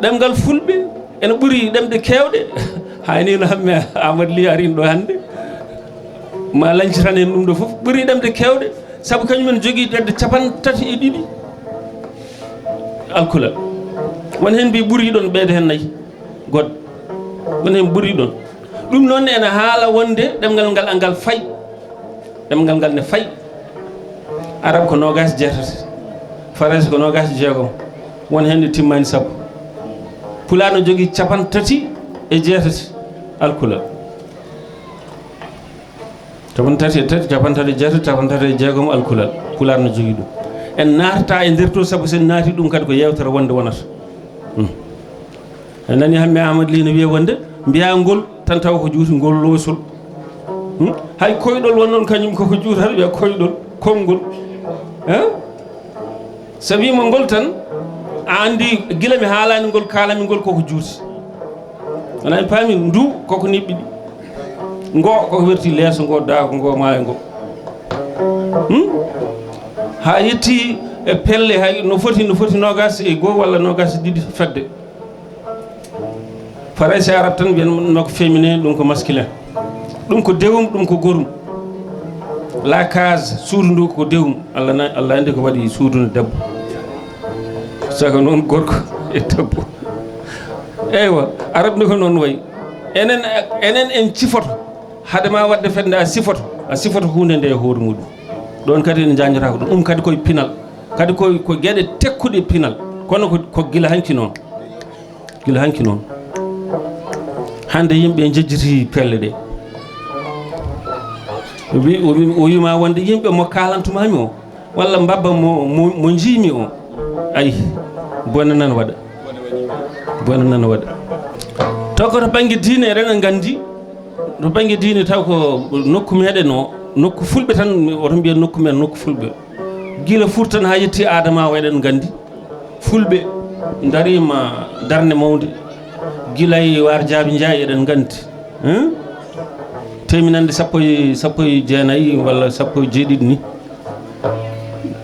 ɗemgal fulɓe ene ɓuuri ɗemɗe kewɗe haynino hamme Amadou Ly arin ɗo hande ma lañcitan hen ɗum ɗo foof ɓuuri ɗemɗe kewɗe saabu kañumen jogui ɗemɗe 32 alkulal won hen mbi ɓuuri ɗon ɓeyde hen nayyi goɗɗo won hen ɓuuri ɗon ɗum noon ene haala wonde ɗemgal ngal angal fayi ɗemgal ngal ne fayi arab ko 26 farasi ko 26 won hen nde timmani sappo pulaar no jogui 36 alkulal 36 alkulal pulaar no jogui ɗum en natata e nder to saabu sen naati ɗum kadi ko yewtere wonde wonata en nani hamme Amadou Ly no wiya wonde mbiya ngol tan taw ko juuti ngol loosol hay koyɗol won noon kañum koko juutata wiya koyɗol konngol so wima ngol tan a andi gila mi haalani ngol kalami ngol koko juuti wona en paami ndu koko niɓɓiɗi ngo koko werti leeso ngo daako ngo maayo ngo ha yetti e pelle hay no foti 21 walla 22 fedde faraysi arab tan mbiyan noko féminin ɗum ko masculin ɗum ko dewum ɗum ko gorum la case suudu ndu ko dewum Allah andi ko waɗi suudu no debbo saka noon gorko e debbo eywa arab ni ko noon wayi enen en cifoto hadema wadde fedde a sifoto hunde nde e hoore muɗum ɗon kadi ne jañjata ko ɗum kadi koye pinal kadi ko gueɗe tekkuɗe pinal kono ko gila hanki noon hande yimɓe jejjiti pelle ɗe o wima wonde yimɓe mo kalantumami o walla mbabba mo jiimi o ayi bone nan waɗa taw ko to banggue diine eɗen gandi to banggue diine taw ko nokku meɗen o nokku fulɓe tan oto mbiya nokku men nokku fulɓe gila furtan ha yetti adama o eɗen gandi fulɓe darima darne mawde gila e war jaabi jaayi eɗen gandi teminande sappo e jeenayyi walla sappo e jeeɗiɗi ni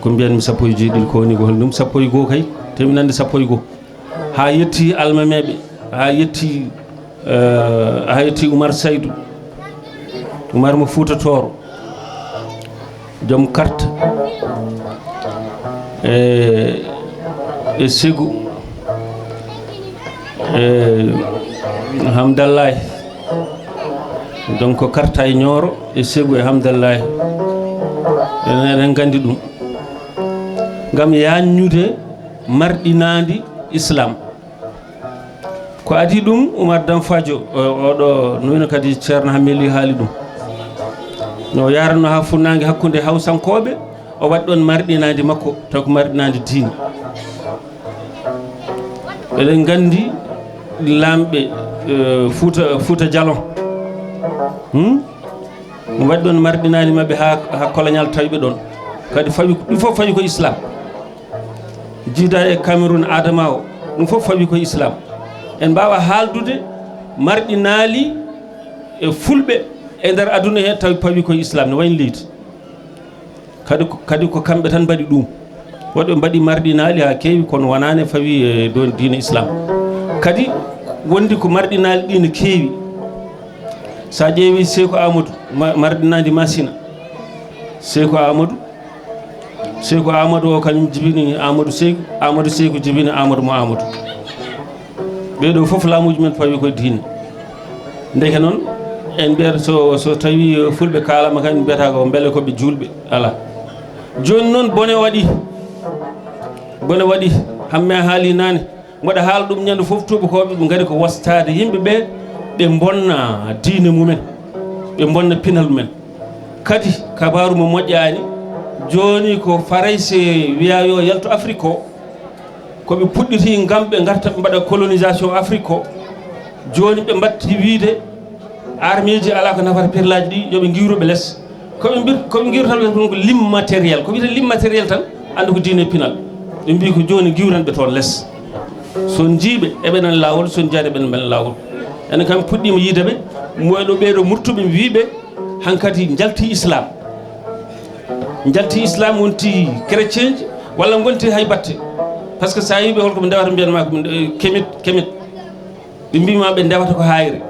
ko mbiyanmi sappo e jeeɗiɗi ko woni ko holɗum sappo e goo kay teminande sappo e goo ha yetti almameɓe ha yetti Oumar Saydou Oumar mo Fouta Toro joom carte e Ségou Hamdallahi donc ko carte e Nioro e Ségou e Hamdallahi eɗen gandi ɗum ngam yanñude marɗinandi islam ko adi ɗum Oumar Danfadio oɗo noyno kadi ceerno Hameli haali ɗum no yaranno ha funnague hakkude hawsankoɓe o waɗi ɗon marɗinadi makko taw ko marɗinadi diine eɗen gandi lamɓe Fouta Dialon mo waɗi ɗon marɗinadi mabɓe ha colonial tawiɓe ɗon kadi fawi ɗum fof fawi ko islam jiida e Cameroun Adama o ɗum fof fawi ko islam en mbawa haaldude marɗinali e fulɓe e nder aduna he tawi pawi koye islam ne wayno leydi kadi ko kamɓe tan mbaɗi ɗum woɗɓe mbaɗi marɗinali ha kewi kono wonani fawi e dow diine islam kadi wondi ko marɗinali ɗi ne kewi sa ƴeewi Seykou Amadou marɗinadi Masina Seykou Amadou o kañum jibini Amadou Seykou jibini Amadou mo Amadou ɓeɗo fof laamuji men fawi koye diine ndeke noon en mbiyata so tawi fulɓe kalama kañum mbiyata ko beele koɓe julɓe ala joni noon bone waɗi hamme a haali nane mbaɗa haala ɗum ñande foof tubakoɓe ɓe gari ko wastade yimɓeɓe ɓe bonna diine mumen ɓe bonna pinal mumen kadi kabaru mo moƴƴani joni ko Farayse wiya yo yalto Afrique o koɓe puɗɗiti gam ɓe garta ɓe mbaɗa colonisation Afrique o joni ɓe mbatti wiide armée ji ala ko nafata perlaji ɗi yoɓe guiroɓe less koɓe guirotan ko lim matériel ko wiyete lim matériel tan anda ko diine pinal ɓe mbi ko joni guiranɓe toon less son jiiɓe eɓenan lawol son jaade ɓen beɗen lawol enen kam puɗɗima yiideɓe moyɗo ɓeɗo murtuɓe wiiɓe hankkadi jalti islam wonti chrétien ji walla gonti hay batte par ce que sa yiiɓe holko ɓe ndewata mbiyanma ko kemit ɓe mbima ɓe ndewata ko hayre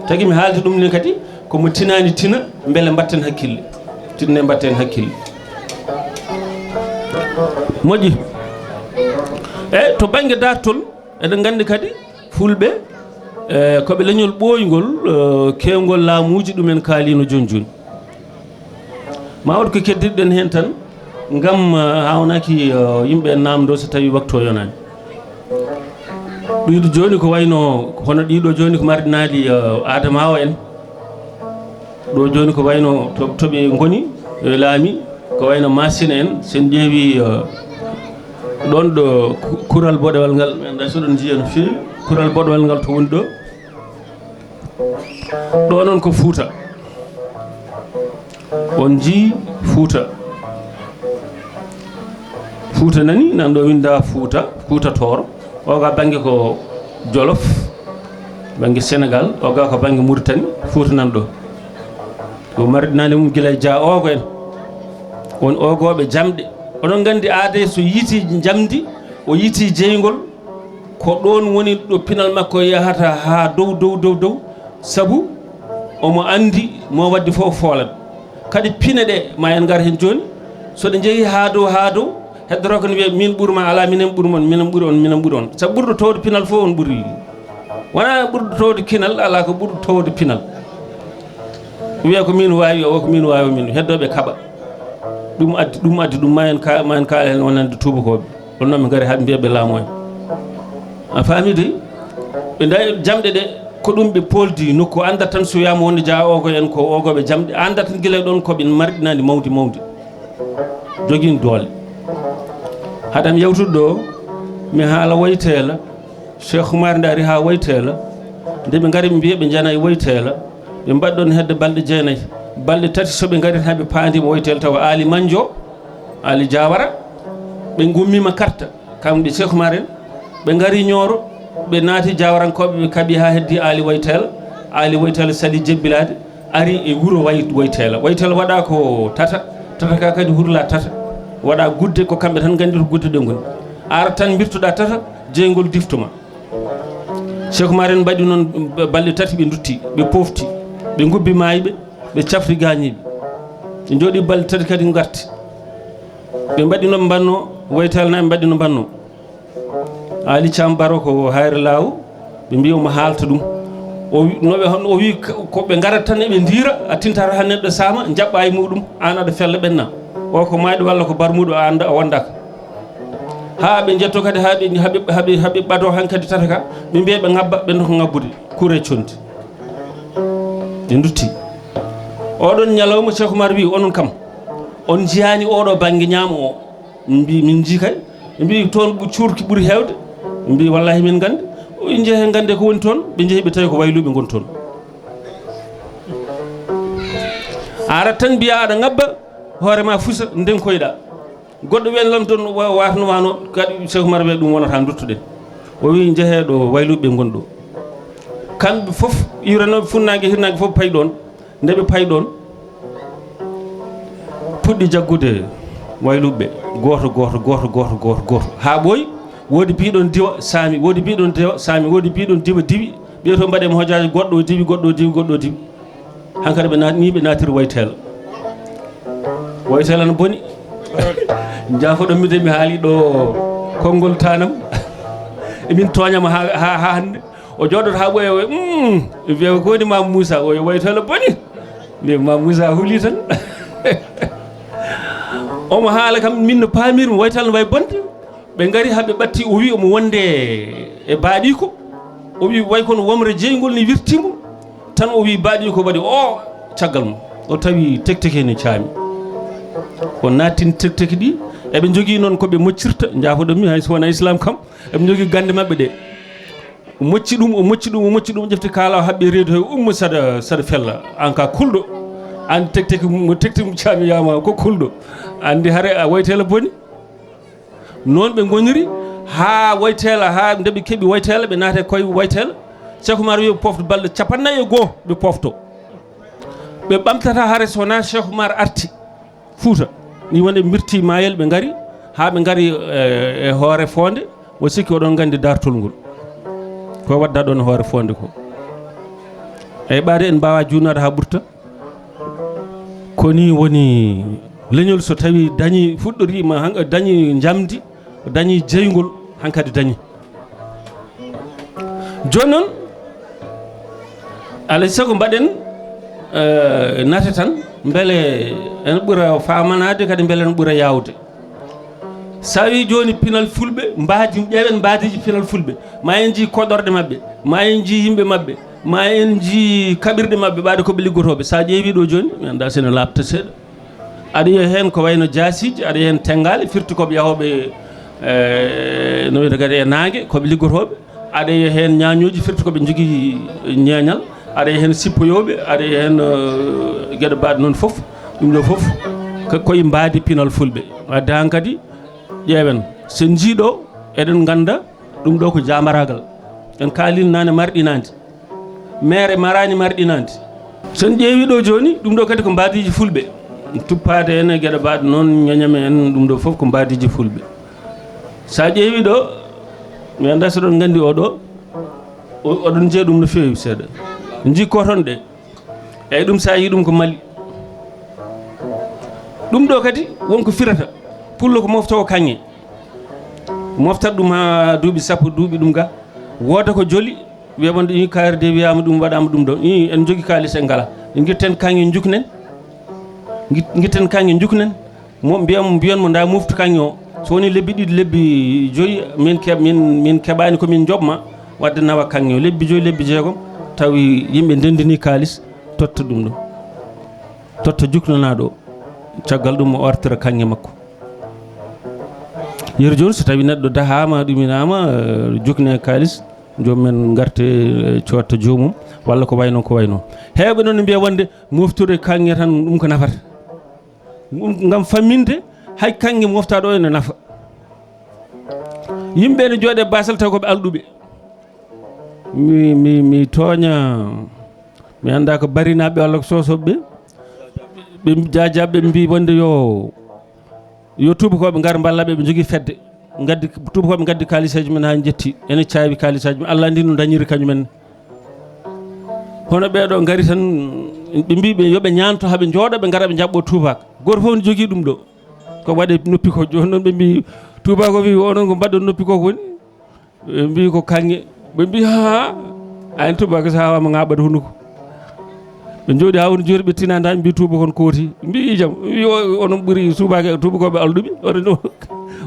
tagui mi haalde ɗum ni kadi komo tinani tina beele mbatten hakkille tinne mbatten hakkille moƴƴi eyyi to banggue dartol eɗen gandi kadi fulɓe koɓe leñol ɓoygol kewgol laamuji ɗumen kaalino joni ma waɗ ko keddirɗen hen tan gam hawnaki yimɓe namdo so tawi waktu o yonani ɗiɗo joni ko wayno hono ɗiɗo joni ko marɗinali Adama o en ɗo joni ko wayno toɓe goni laami ko wayno Masina en sen ƴeewi ɗon ɗo kural boɗewal ngal anda soɗon jiiya no fewi kural boɗewal ngal to woni ɗo noon ko Fouta on jii Fouta nani nan ɗo winda Fouta Toro oga banggue ko Jolof banggue Sénégal oga ko banggue Mauritanie Fouta nan ɗo ko marɗinani mum guila Dia ogo en won ogoɓe jamɗe oɗon gandi aade so yiiti jamdi o yiiti jeygol ko ɗon woni ɗo pinal makko yahata ha dow saabu omo andi mo waddi fof foolat kadi pine ɗe ma en gar hen joni soɗe jeehi ha dow heddoro ko ne wiya min ɓuurma ala minen ɓuuri on saabu ɓurɗo towde pinal fof on ɓuuri wona ɓurɗo towde kinal ala ko ɓurɗo towde pinal wiya ko min wawi o ko min wawi min heddoɓe kaaɓa ɗum addi ɗum ma en kaala hen wonande tubakoɓe ɗon noon ɓe gaari haɓe mbiyaɓe laamu en a faami de ɓe dawi jamɗe ɗe ko ɗum ɓe poldi nokku andat tan so wiyama wonde Dia ogo en ko ogoɓe jamɗe andat tan guila ɗon koɓe marɗinandi mawdi joguin doole haɗam yewtude ɗo mi haala woytela Cheikh Oumar nde ari ha woytela nde ɓe gaari ɓe mbiya ɓe jana e woytela ɓe mbaɗi ɗon hedde balɗe jeenayyi balɗe tati soɓe gaari ha ɓe paandima woytela tawa Ali Mandio Ali Diawara ɓe gummima carte kamɓe Cheikh Oumar en ɓe ngari ñooro ɓe naati jawrankoɓe ɓe kaɓi ha heddi ali woytela sali jebbilade ari e wuro woytela waɗa ko tata ka kadi hurla tata waɗa gudde ko kamɓe tan gandi to gudde ɗe goni ara tan birtoɗa tata jeygol diftoma Cheikh Oumar en mbaɗi noon balɗe tati ɓe dutti ɓe pofti ɓe gubbi mayiɓe ɓe cafri gañiɓe ɓe jooɗi balɗe tati kadi garti ɓe mbaɗi no mbanno woytela na ɓe mbaɗi no mbanno Ali Thiam Baro ko hayre law ɓe mbi omo haalta ɗum o wi koɓe garat tan eɓe ndira a tintata ha neɗɗo sama jaɓɓa e muɗum an aɗa fella ɓenna o ko mayɗo walla ko barmuɗo a wondaka ha ɓe jetto kadi haɓe ɓato hankkadi tata ka ɓe mbiya ɓe ngabba ɓe doko ngabbude kuure condi ɓe dutti oɗon ñalawma Cheikh Oumar wi onon kam on jiyani oɗo banggue ñaamo o mbi min jii kay ɓe mbi toon cuurki ɓuuri hewde ɓe mbi wallahi min gandi jeehe gande ko woni toon ɓe jeehi ɓe tawi ko wayluɓe gon toon arat tan mbiya aɗa ngabba hoorema fusa ndenkoyɗa goɗɗo wen lam toon watnowano kadi Cheikh Oumar wi ɗum wonata duttuɗen o wi jeeheɗo wayluɓe gon ɗo kamɓe foof iwranoɓe funnague hirnague foof pay ɗon ndeɓe pay ɗon puɗɗi jaggude wayluɓe goto ha ɓooyi woodi biɗon diwa saami woodi biɗon diwa saami woodi biɗon diwa diwi ɓeeto mbaɗema hojaji goɗɗo diwi goɗɗo diwi hankkadi ɓe natiri waytela no boni jafoɗo mide mi haali ɗo konngol tanam emin toñama ha hande o jooɗoto ha ɓooya wiya ko woni Mame Moussa o waytela boni mbi Mame Moussa huuli tan omo haala kam min no paamirmi waytal no way bonde ɓe ngari haɓe ɓatti o wi omo wonde e baaɗiko o wi way kono womre jeygol ni wirtimo tan o wi baaɗiko waɗi o caggal mum o tawi tekteke ne caami o nattini tekteke ɗi eɓe jogui noon koɓe moccirta jafoɗo mi hay so wona islam kam eɓe jogui gande mabɓe ɗe o mocci ɗum ƴefti kaala o haɓɓe reedu hay ummo saɗa fella an ka kulɗo andi tekteke mo tekteke mum caami yama ko kulɗo andi haare a waytela boni noon ɓe goniri ha waytela ha ndeɓe keeɓi waytela ɓe naate koye waytela Cheikh Oumar wi pofto balɗe 42 ɓe pofto ɓe ɓamtata haare sowona Cheikh Oumar arti Fouta ni wonde mirti mayel ɓe ngari ha ɓe ngari e hoore fonde o sikki oɗon gandi dartol ngol ko wadda ɗon e hoore fonde ko eyyi ɓaade en mbawa junade ha ɓurta koni woni leñol so tawi dañi fuɗɗorima dañi jamdi dañi jeygol hankkadi dañi joni noon alay saago mbaɗen nate tan beele ene ɓuura famanade kadi beele ene ɓuura yawde sa wi joni pinal fulɓe ƴeewen mbadiji pinal fulɓe ma en jii koɗorɗe mabɓe ma en jii yimɓe mabɓe ma en jii kaɓirɗe mabɓe ɓaade koɓe liggotoɓe sa ƴeewi ɗo joni mi anda sene labta seeɗa aɗa yiya hen ko wayno jasiji aɗa yiya hen tengale firti koɓe yahoɓe no wiyete kadi e nangue koɓe liggotoɓe aɗa yiya hen ñañoji firti koɓe jogui ñeeñal aɗa yiya hen sippoyoɓe aɗa yiya hen gueɗe mbaɗe noon foof ɗum ɗo foof koye mbadi pinal fulɓe wadde han kadi ƴeewen sen jiiɗo eɗen ganda ɗum ɗo ko jamaragal en kaalino nane marɗinade maire marani marɗinade sen ƴeewi ɗo joni ɗum ɗo kadi ko mbadiji fulɓe tuppade en e gueɗe mbaɗe noon ñañame en ɗum ɗo foof ko mbadiji fulɓe sa ƴeewi ɗo mi anda so ɗon gandi oɗo oɗon jeeya ɗum no fewi seeɗa jikko ton ɗe eyyi ɗum sa yi ɗum ko mali ɗum ɗo kadi wonko firata pullo ko mofta o kanŋe moftat ɗum ha duuɓi sappo duuɓi ɗum ga wooda ko joli wiya wonde i kaari de wiyama ɗum waɗama ɗum ɗo i en jogui kalis en ngala guirten kanŋe juknen guitten kanŋe juknen mbiyanmo da moftu kanŋe o so woni lebbi ɗiɗi lebbi joyyi min keɓani komin jobma wadde nawa kanŋe o lebbi joyyi lebbi jeegom tawi yimɓe ndendini kalis totta ɗum ɗo totta juknanaɗo o caggal ɗum o artira kanŋe makko yeru joni so tawi neɗɗo dahama ɗuminama jukne kalis jomumen garte cotta jomum walla ko wayno hewɓe noon ne mbiya wonde moftude kanŋe tan ɗum ko nafata gam famminde hay kanŋe moftaɗo ene nafa yimɓe ne jooɗe basal taw koɓe alɗuɓe mi tooña mi annda ko barinaɓe walla ko sosoɓe ɓe jajaɓe ɓe mbi wonde yo tubakoɓe gar ballaɓe ɓe jogui fedde gaddi tubakoɓe gaddi kalisaji men ha jetti ene caabi kalisaji men Allah andi no dañiri kañumen hono ɓeɗo gari tan ɓe mbi ɓe yoɓe ñanto haɓe jooɗo ɓe gara ɓe jaɓɓo tubak goto fof ne jogui ɗum ɗo ko waɗe noppi ko joni noon ɓe mbi tubak o wi onon ko mbaɗɗon noppi ko woni ɓe mbi ko kanŋe ɓe mbi ha ayen tubak so hawama ŋaɓade hunduko ɓe jooɗi ha woni joni ɓe tinani tan mbi tuba kon kooti mbi jaam wi onon ɓuuri tubakoɓe alɗuɓe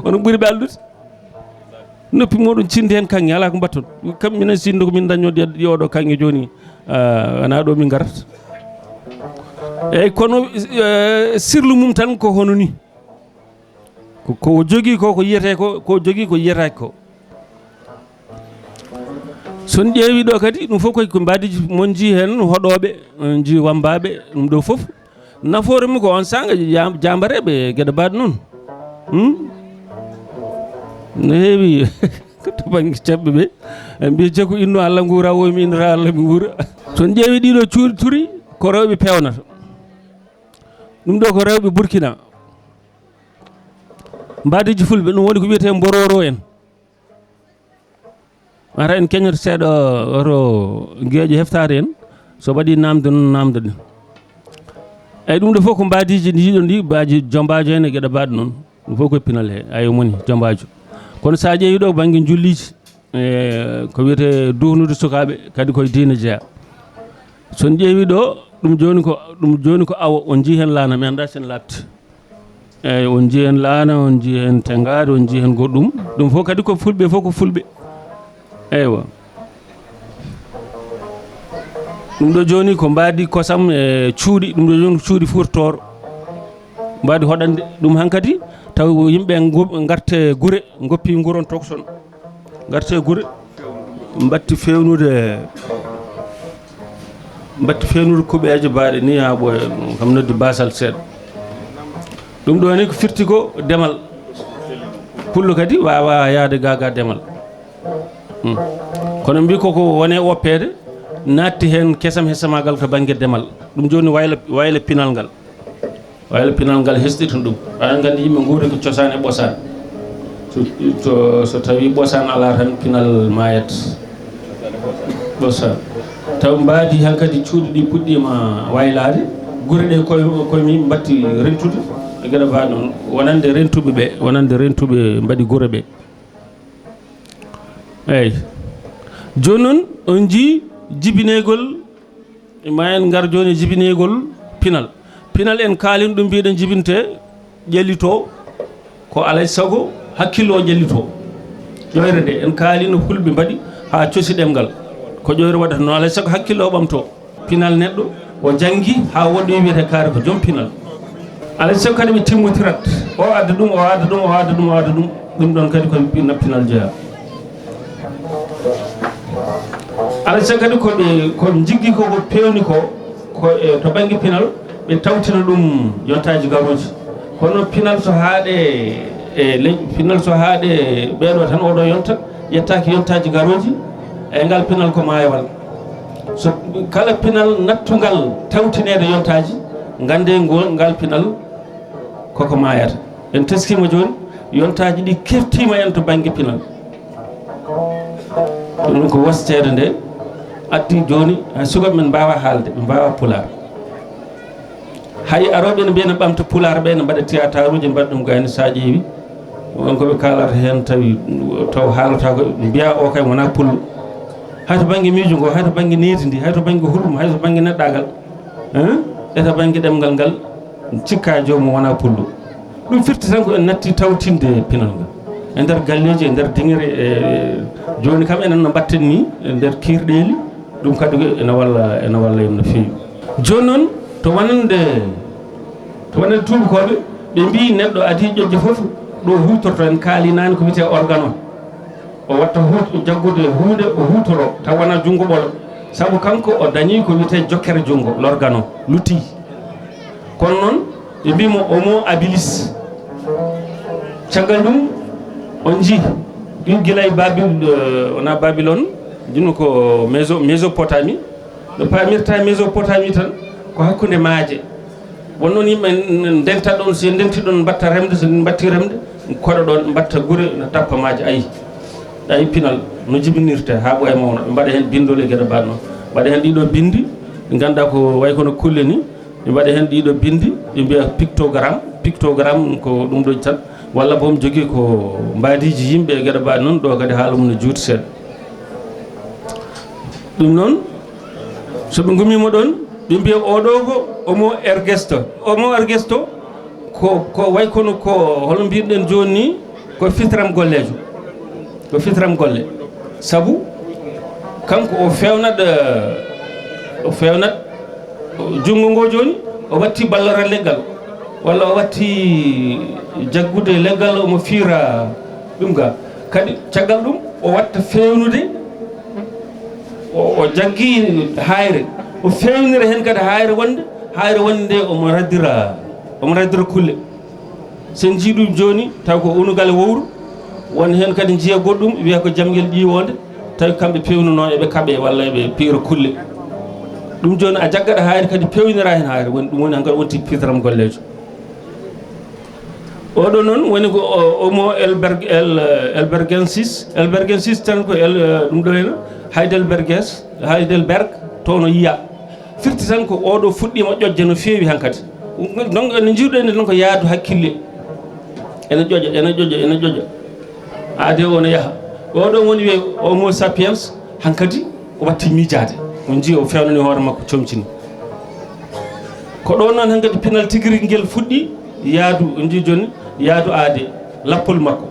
onon ɓuuri ɓe alɗude noppi moɗon cinde hen kanŋe ala ko mbatton kam minen sinno ko min dañode yoɗo kanŋe joni wona ɗo min garata eyyi kono sirlu mum tan ko hono ni ko jogui ko yiyete ko jogui ko yiyetaki ko son ƴeewi ɗo kadi ɗum fof ko mbadiji mon ji hen hoɗoɓe ji wambaɓe ɗum ɗo fof nafoore mum ko on sanga jambareɓe gueɗe mbaɗe noon no heewi to banggue ceɓɓe ɓe mbi jaggu inno Allah guura womi innata Allah mi guura son ƴeewi ɗiɗo cuuɗi turi ko rewɓe pewnata ɗum ɗo ko rewɓe Burkina mbadiji fulɓe ɗum woni ko wiyete mbororo en mata en keñoto seeɗa oto gueeƴo heftade en so waɗi namde noon namde ɗen eyyi ɗum ɗo fof ko mbadiji jiɗon ɗi mbaji jombajo en e gueɗe mbaɗe noon ɗum fof koye pinal he ayo moni jombajo kono sa ƴeewi ɗo banggue julliji ko wiyete duhnude sukaɓe kadi koye diina jeeya son ƴeewi ɗo ɗum joni ko awa on jii hen laana mi anda sen labti eyyi on jii hen laana on jii hen tengade on jii hen goɗɗum ɗum fof kadi ko fulɓe fof ko fulɓe eywa ɗum ɗo joni ko mbadi kosam e cuuɗi ɗum ɗo joni ko cuuɗi furtoro mbadi hoɗande ɗum hankkadi taw yimɓe garte guure goppi guuron tokson garte guure mbatti fewnude kuɓeje mbaɗe ni ha ɓooya kam noddi basal seeɗa ɗum ɗo ni ko firti ko demal pullo kadi wawa yaade gaga demal kono mbi koko wone woppede natti hen kesam hesamagal to banggue demal ɗum joni wayla pinal ngal hesɗita ɗum aɗa gandi yimɓe guuri ko cosaan e ɓosaan so tawi ɓosaan ala tan pinal mayat ɓosaan taw mbadi hankkadi cuuɗi ɗi puɗɗima waylade guure ɗe koye mbatti rentude e gueɗe mbaɗe noon wonande rentuɓe mbaɗi guure ɓe eyyi joni noon on jii jibinegol ma en gar joni jibinegol pinal en kaalino ɗum mbiɗen jibinte ƴellito ko alay saago hakkille o ƴellito ƴoyre nde en kaalino fulɓe mbaɗi ha cosi ɗemgal ko ƴoyre waɗata noon alay saago hakkille o ɓamto pinal neɗɗo o janggui ha woɗɗo wiyete kaare ko joom pinal alay saago kadi ɓe timmotirat o adda ɗum o adda ɗum o adda ɗum o adda ɗum ɗum ɗon kadi ko pinal jeeya alay saago kadi ko jiggi koko pewni ko to banggue pinal ɓe tawtina ɗum yontaji garoji kono pinal so haaɗe pinal so haaɗe ɓeɗo tan oɗo yonta yettaki yontaji garoji e ngal pinal ko maayawal so kala pinal nattugal tawtinede yontaji gande ngal pinal koko mayata en teskima joni yontaji ɗi keftima en to banggue pinal ɗum ko wastede nde addi joni hay sukaɓe men mbawa haalde ɓe mbawa pular hay aroɓe ne mbiyana ɓamta pular ɓe ne mbaɗa théâtre uji mbaɗa ɗum gayni sa ƴeewi wonkoɓe kalata hen taw haalata ko mbiya o kay wona pullo hayto banggue miijo ngo hayto banggue neydi ndi hayto banggue hurmu hayto banggue neɗɗagal eto banggue ɗemgal ngal cikka jomum wona pullo ɗum firti tan ko en natti tawtinde pinal ngal e nder galleji e nder diŋere joni kam enen no mbatten ni e nder kirɗeli ɗum kadi ene walla en no fewi joni noon to wonande tubakoɓe ɓe mbi neɗɗo adi ƴoƴƴe foof ɗo hutorto en kaali nani ko wiyete organe o watta jaggude hunde o hutoro taw wona junggo ɓolo saabu kanko o dañi ko wiyete jokkere junggo l'organe lutti kono noon ɓe mbimo homo habilis caggal ɗum on jii ɗum gila wona Babylone jino ko Mésopotamie no pamirta Mésopotamie tan ko hakkunde maaje wonnoon yimɓe ndenta ɗon so ndenti ɗon mbatta remde so mbatti remde koɗo ɗon mbatta gure no tappa maaje ayi pinal no jibinirte ha ɓoye mawna ɓe mbaɗa heen bindol e gueɗe mbaɗ noon mbaɗa heen ɗiɗo bindi ɗi ganduɗa ko way kono kulle ni ɓe mbaɗa heen ɗiɗo bindi ɓe mbiya pictogramme ko ɗum ɗo tan walla boom jogui ko mbadiji yimɓe e gueɗe mbaɗ noon ɗo kadi haala mum no juuti seeɗa ɗum noon soɓe gummima ɗon ɓe mbiya oɗo ko homo ergesto ko way kono ko hono mbiɗen joni ni ko fitram gollejo ko fitram golle saabu kanko o fewnat jungo ngo joni o watti balloral leggal walla o watti jaggude leggal omo fiira ɗum ga kadi caggal ɗum o watta fewnude o jaggi hayre o fewnira hen kadi hayre wonde nde omo raddira kulle sen jiiɗum joni taw ko unugal wowru won hen kadi jiiya goɗɗum wiya ko jamguel ƴiwonde tawi kamɓe pewnuno eɓe kaaɓe walla eɓe piira kulle ɗum joni a jaggaɗa hayre kadi pewnira hen hayre woni ɗum woni hankkadi wonti fitram gollejo oɗo noon woni ko homo elbergensis tan ko ɗum ɗo heno heidelberg to no yiya firti tan ko oɗo fuɗɗima ƴoƴde no feewi hankkadi donc ene jiiruɗen noon ko yaadu hakkille ene ƴoƴa ade ono yaaha oɗo woni wiye homo sapiens hankkadi o watti miijade on jii o fewnani hoore makko comcini ko ɗon noon hankkadi pinal tigui guel fuɗɗi yaadu on jii joni yaadu aade lappol makko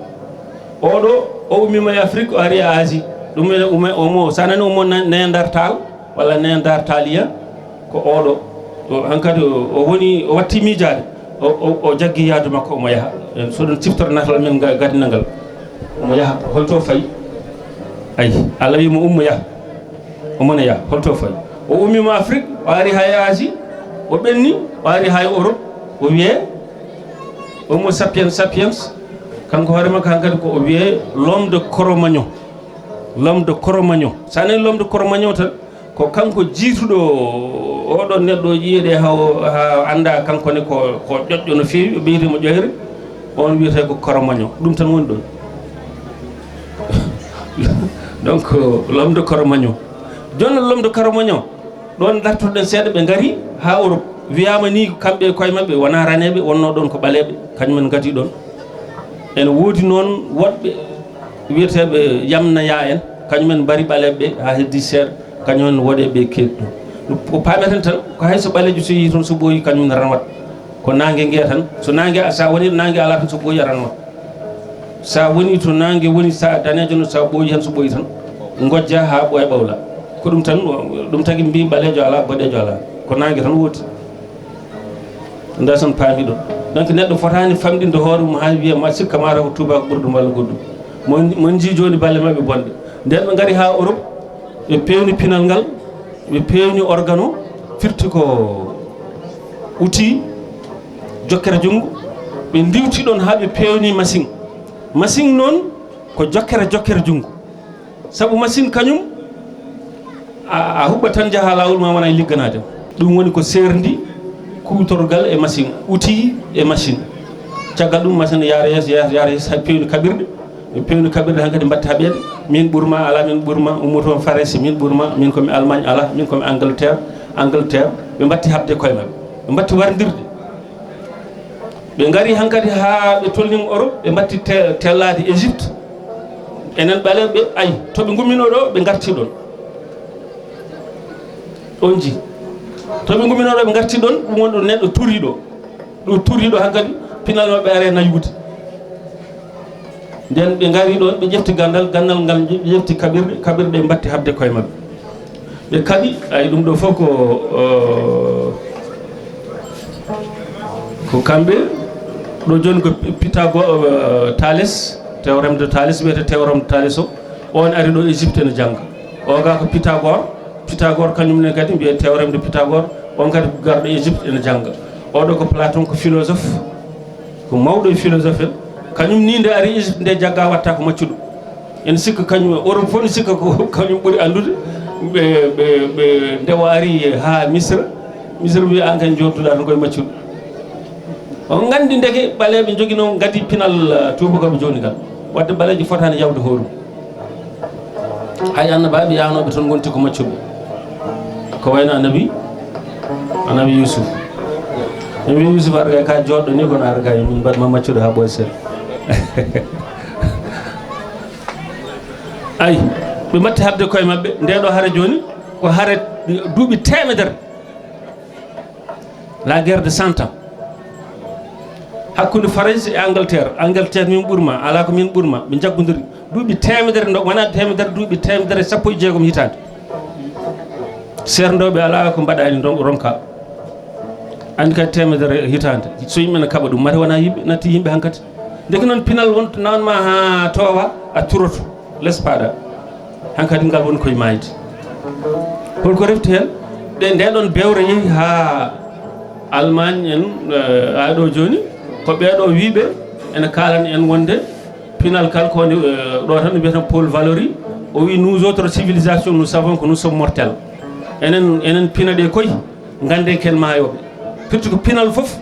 oɗo o ummima e Afrique o ari e Asie ɗum ene omo sa nani omo neandertal walla néandertalien ko oɗo hankkadi o watti miijade o jaggi yaadu makko omo yaaha soɗon siftora natal men gadinal ngal omo yaaha holto fayi ayi Allah wimo ummo yaaha omona yaaha holto fayi o ummima Afrique o ari hay Asie o ɓenni o ari hay Europe o wiye homo sapiens kanko hoore makko hankkadi ko o wiye l'homme de Cro-Magnon sa nani l'homme de Cro-Magnon tan ko kanko jiituɗo oɗon neɗɗo yiyeɗe ha anda kankone ko ƴoƴƴo no feewi o ɓeydimo ƴoyre on wiyete ko Cro-Magnon ɗum tan woni ɗon donc l'homme de Cro-Magnon joni l'homme de Cro-Magnon ɗon dartoɗen seeɗa ɓe gari ha Europe wiyama ni kamɓe koye mabɓe wona raneɓe wonno ɗon ko ɓaleɓe kañumen gati ɗon ene woodi noon woɗɓe wiyeteɓe yamnaya en kañumen mbari ɓaleɓe ha heddi seeɗa kañumen woɗeɓe keeɗi ɗum ko pameten tan ko hayso ɓalejo so yi toon so ɓooyi kañumen ranwat ko nangue gue tan so nangue sa woni nangue ala tan so ɓooyi a ranwat sa woni to nangue woni sa danejo no sa ɓooyi hen so ɓooyi tan gojja ha ɓooya ɓawla ko ɗum tan ɗum tagui mbi ɓalejo ala boɗejo ala ko nangue tan woodi nda son paami ɗon donc neɗɗo fotani famɗinde hoore mum ha wiya ma sikka mata ko tubako ɓurɗum walla goɗɗum mon jii joni balle mabɓe bonɗe nden ɓe gaari ha Europe ɓe pewni pinal ngal ɓe pewni organe o firti ko outil jokkere junngo ɓe ndiwti ɗon ha ɓe pewni machine noon ko jokkere junngo saabu machine kañum a huɓɓat tan jaaha lawol ma wona e ligganade ɗum woni ko serdi kutorgal e machine outil e machine caggal ɗum machine yaara yeeso ha pewni kaɓirɗe ɓe pewni kaɓirɗe hankkadi mbatta ɓeeɗe min ɓuurma ala min ɓuurma ummoto Farisi min ɓuurma min komi Allemagne ala min komi Angleterre ɓe mbatti habde koye mabɓe ɓe mbatti wardirde ɓe gari hankkadi ha ɓe tolnima Europe ɓe mbatti tellade Égypte enen ɓaleɓe ayi toɓe gummino ɗo ɓe garti ɗon on ji toɓe gummino ɗo ɓe garti ɗon ɗum woni ɗo neɗɗo turiɗo hankkadi pinal mabɓe are nayude nden ɓe gari ɗon ɓe ƴefti gandal ngal ɓe ƴefti kaɓirɗe ɓe mbatti habde koye mabɓe ɓe kaaɓi ay ɗum ɗo fof ko kamɓe ɗo joni ko Thalès théorème de Thalès wiyete théorème de Thalès o on ari ɗo Égypte ene jangga o ga ko Pythagore kañumne kadi mbiye théorème de Pythagore on kadi garɗo Égypte ene jangga oɗo ko Platon ko philosophe ko mawɗo e philosophe en kañum ni nde ari Égypte nde jagga watta ko maccuɗo en sikka kañum Europe fof ne sikka ko kañum ɓuri andude ɓe ndewa ari ha misra wi an kan jottuɗa tan koye maccuɗo on gandi ndeke ɓaleɓe joguino gadi pinal tubakoɓe joni gal wadde ɓaleji fotani yawde horum hay annabaɓe yanoɓe toon gonti ko maccuɓe ko wayno annabi Yusuf mi Yusuf arga ka joɗɗo ni kono arga min mbaɗma maccuɗo ha ɓoy seeɗa ay ɓe matti habde koye mabɓe ndeɗo haare joni ko haare duuɓi temedere la guerre de 100 ans hakkude France e Angleterre min ɓurma ala ko min ɓurma ɓe jaggodiri duuɓi temedere wona temedere duuɓi temedere 16 hitande serdoɓe ala ko mbaɗani ronka andi kadi temedere hitande so yimɓe ne kaɓa ɗum mata wona yimɓe natti yimɓe hankkadi ndeki noon pinal wonto nanma ha towa a turoto less paɗa hankkadi ngal woni koye mayde holko refti hen ndeɗon bewre yeehi ha Allemagne en aɗo joni ko ɓeɗo wiiɓe ene kalani en wonde pinal kal ko ɗo tan ɓe mbiyata Paul Valéry o wi nous autres civilisations nous savons que nous sommes mortels enen pina ɗe koye gande ken mayoɓe firti ko pinal foof